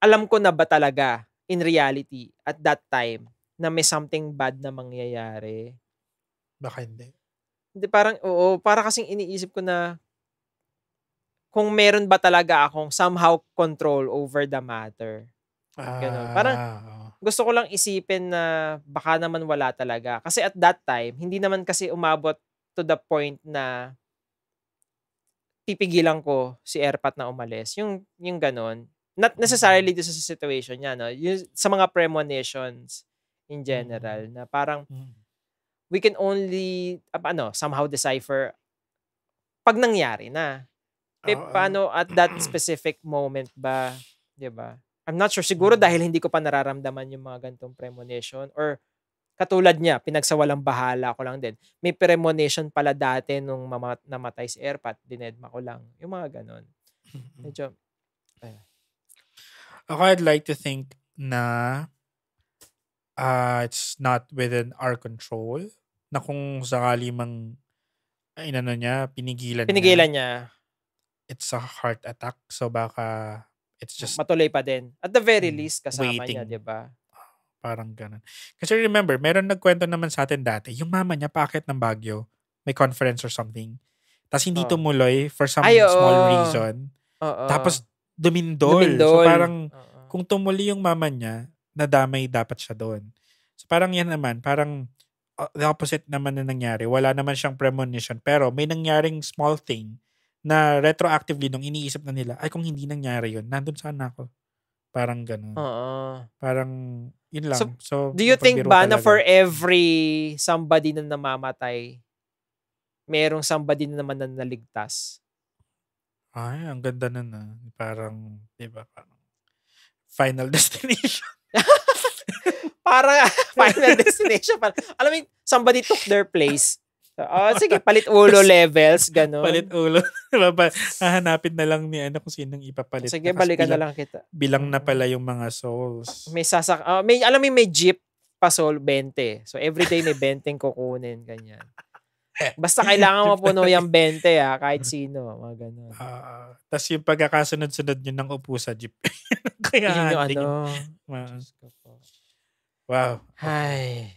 alam ko na ba talaga in reality at that time na may something bad na mangyayari. Baka hindi. Hindi, parang para kasing iniisip ko na kung meron ba talaga akong somehow control over the matter. Ganun. Parang gusto ko lang isipin na baka naman wala talaga. Kasi at that time, hindi naman kasi umabot to the point na pipigilan ko si Erpat na umalis. Yung ganun. Not necessarily this is a situation niya, no? Yung, sa mga premonitions in general, na parang we can only, somehow decipher pag nangyari na. Paano at that specific moment ba, di ba? I'm not sure. Siguro dahil hindi ko pa nararamdaman yung mga ganitong premonition or katulad niya, pinagsawalang bahala ko lang din. May premonition pala dati nung namatay si Erpat, dinedma ko lang. Yung mga ganon. Medyo, ako, I'd like to think na it's not within our control na kung sakali mang pinigilan niya. It's a heart attack. So baka it's just matuloy pa din. At the very least, kasama niya, di ba? Parang ganun. Kasi remember, meron nagkwento naman sa atin dati, yung mama niya paakyat ng Baguio, may conference or something. Tapos hindi tumuloy for some small reason. Tapos dumindol. So parang kung tumuli yung mama niya, nadamay dapat siya doon. So parang yan naman, parang the opposite naman na nangyari. Wala naman siyang premonition, pero may nangyaring small thing na retroactively nung iniisip na nila, ay kung hindi nangyari yun, nandun sana ako. Parang ganun. Parang yun lang. So do you think ba na for every somebody na namamatay, merong somebody na naman na naligtas? Ay, ang ganda na. Parang, di ba, parang Final Destination. Parang Final Destination. Alam mo, somebody took their place. Sige, palit ulo levels, gano'n. Palit ulo. Hahanapin na lang ni kung sinong ipapalit. Sige, balikan na lang kita. Bilang na pala yung mga souls. May may jeep pa soul 20. So, everyday may 20 kukunin, ganyan. Basta kailangan mapuno yung 20, kahit sino. Mga gano'n. Tapos yung pagkakasunod-sunod nyo ng upo sa jeep. Kaya wow. Ay.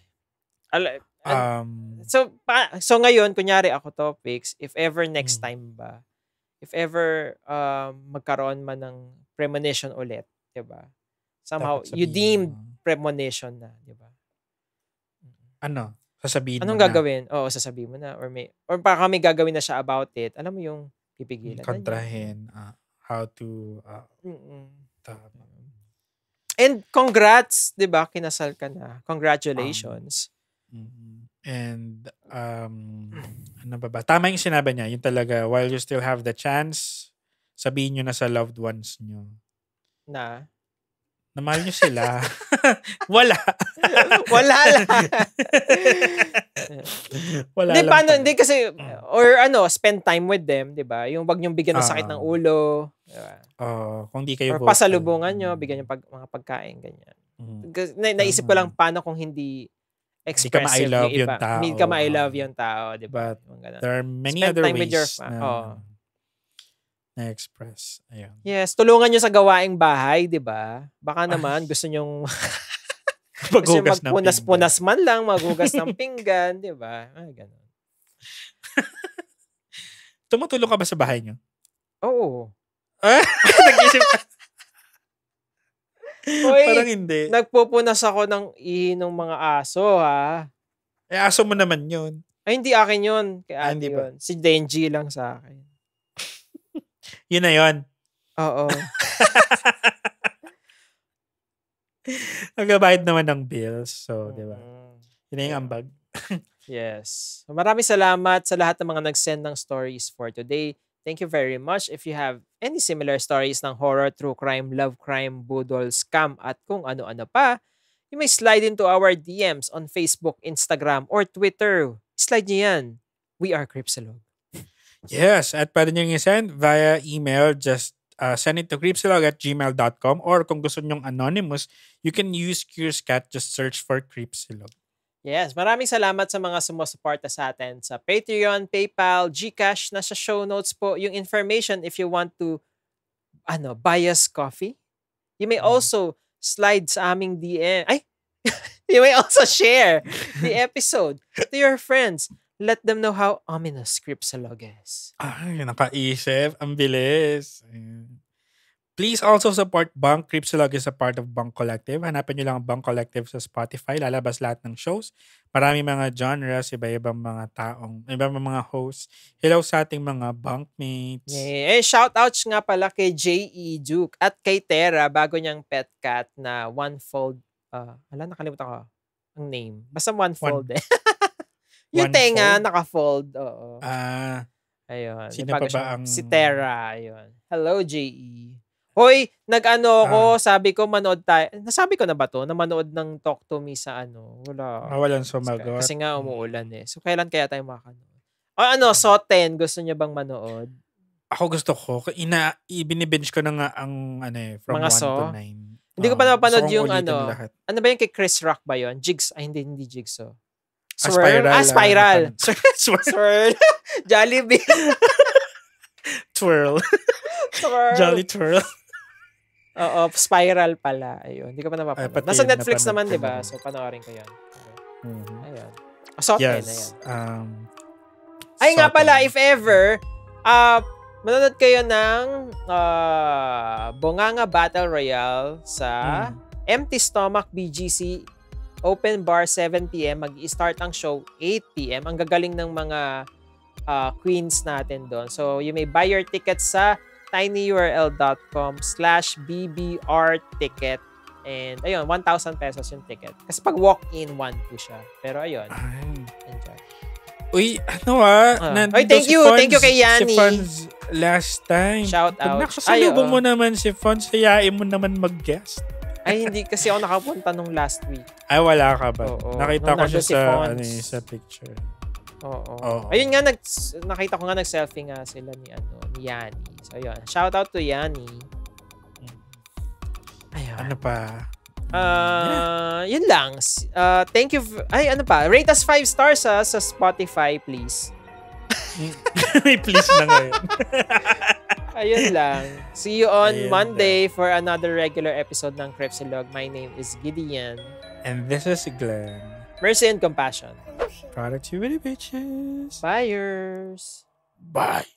So ngayon, kunyari ako topics, if ever next time ba, if ever magkaroon man ng premonition ulit, diba? Somehow, you deemed premonition na, diba? Ano? Sasabihin anong mo na? Gagawin? Oo, sasabihin mo na. Or baka may gagawin na siya about it. Alam mo yung pipigilan. Kontrahin. How to... And congrats, diba? Kinasal ka na. Congratulations. And ano ba? Tama yung sinabi niya. Yung talaga, while you still have the chance, sabihin nyo na sa loved ones nyo. Namahal nyo sila. Wala. Wala lang. Wala Hindi, lang paano, pala. hindi kasi, or spend time with them, di ba? Yung wag niyong bigyan ng sakit ng ulo. Diba? Kung di kayo Or vocal. pasalubungan nyo, bigyan yung mga pagkain, ganyan. Naisip ko lang paano kung hindi expressive I love yung yung iba. tao. Hindi ka ma-I love yung tao, di ba? But there are many Spend other time with your ways na express. Ayun. Yes, tulungan nyo sa gawaing bahay, di ba? Baka naman gusto nyong Maghugas ng magpunas-punas man lang, maghugas ng pinggan, di ba? Ganun. Tumutulong ka ba sa bahay nyo? Oo. Nag-isip ka. Hoy, Parang hindi. nagpupunas ako ng ihi ng mga aso, ha? Aso mo naman yun. Ay, hindi akin yun. Kaya Hindi ba? yun. Si Denji lang sa akin. Yun na yun. Oo. Nagbabayad naman ng bills. So, di ba? Yun na yung ambag. Yes. Maraming salamat sa lahat ng mga nag-send ng stories for today. Thank you very much. If you have any similar stories ng horror, true crime, love crime, budol, scam, at kung ano-ano pa, you may slide into our DMs on Facebook, Instagram, or Twitter. Slide niyo yan. We are Cripsilog. Yes. At pwede nyo i-send via email. Just send it to cripsilog@gmail.com, or kung gusto nyong anonymous, you can use Curious Cat. Just search for Cripsilog. Yes, maraming salamat sa mga sumusuporta sa atin sa Patreon, PayPal, GCash. Nasa show notes po yung information if you want to buy us coffee. You may also slide sa aming DM. You may also share the episode to your friends. Let them know how ominous Cripsilog is. Ay, nakaisip. Ang bilis. Ayan. Please also support Bunk. Cripsilog is a part of Bunk Collective. Hanapin nyo lang ang Bunk Collective sa Spotify. Lalabas lahat ng shows. Marami mga genres, iba-ibang mga taong, iba-ibang mga hosts. Hello sa ating mga bunkmates. Yeah. Shoutouts nga pala kay J.E. Duke at kay Tera, bago niyang pet cat na one-fold. Nakalimutan ko ang name. Basta one-fold eh. Yung tenga, naka-fold. Oo. Ayun. Sino pa ba ang... Si Tera. Ayun. Hello, J.E. Hoy, ako, sabi ko manood tayo. Nasabi ko na ba to? Na manood ng Talk to Me sa Wala. Walang sumagot. Kasi nga umuulan eh. So, kailan kaya tayo makanood? Soten, gusto niyo bang manood? Ako gusto ko. Ibinibinge ko na nga ang from mga 1 to 9. Hindi ko pa napanood yung lahat. Ano ba yung kay Chris Rock ba yun? Jigs. Hindi Jigsaw. Spiral. Swirl. Jollibee. Twirl. Jolly Twirl. Oo, Spiral pala. Ayun, hindi ko pa napapanood. Nasa Netflix naman, di ba? So, panoorin ko yan. Ayun. Soten, yes. ayan. Ay nga pala, if ever, manonood kayo ng Bonganga Battle Royale sa Empty Stomach BGC Open Bar 7 p.m. Mag-i-start ang show 8 p.m. Ang gagaling ng mga queens natin doon. So, you may buy your tickets sa tinyurl.com/bbr-ticket. And, ayun, 1,000 pesos yung ticket. Kasi pag walk-in, 1,200 siya. Pero, ayun. Enjoy. Uy, thank you. Thank you kay Yani. Si Fonz last time. Shout out. Pag nakasalubong mo naman si Fonz, sayain mo naman mag-guest. Ay, hindi. Kasi ako nakapunta nung last week. Ay, wala ka ba? Oo. Nakita ko siya Si sa picture. Oo. Ayun nga, nakita ko nga nag-selfie nga sila ni Yani. So, ayun. Shout out to Yani. Ayun. Ano pa? Yun lang. Thank you. Rate us 5 stars sa Spotify, please. May please na ngayon. Ayun lang. See you on Monday for another regular episode ng Cripsilog. My name is Gideon. And this is Glenn. Mercy and compassion. Productivity bitches. Buyers. Bye.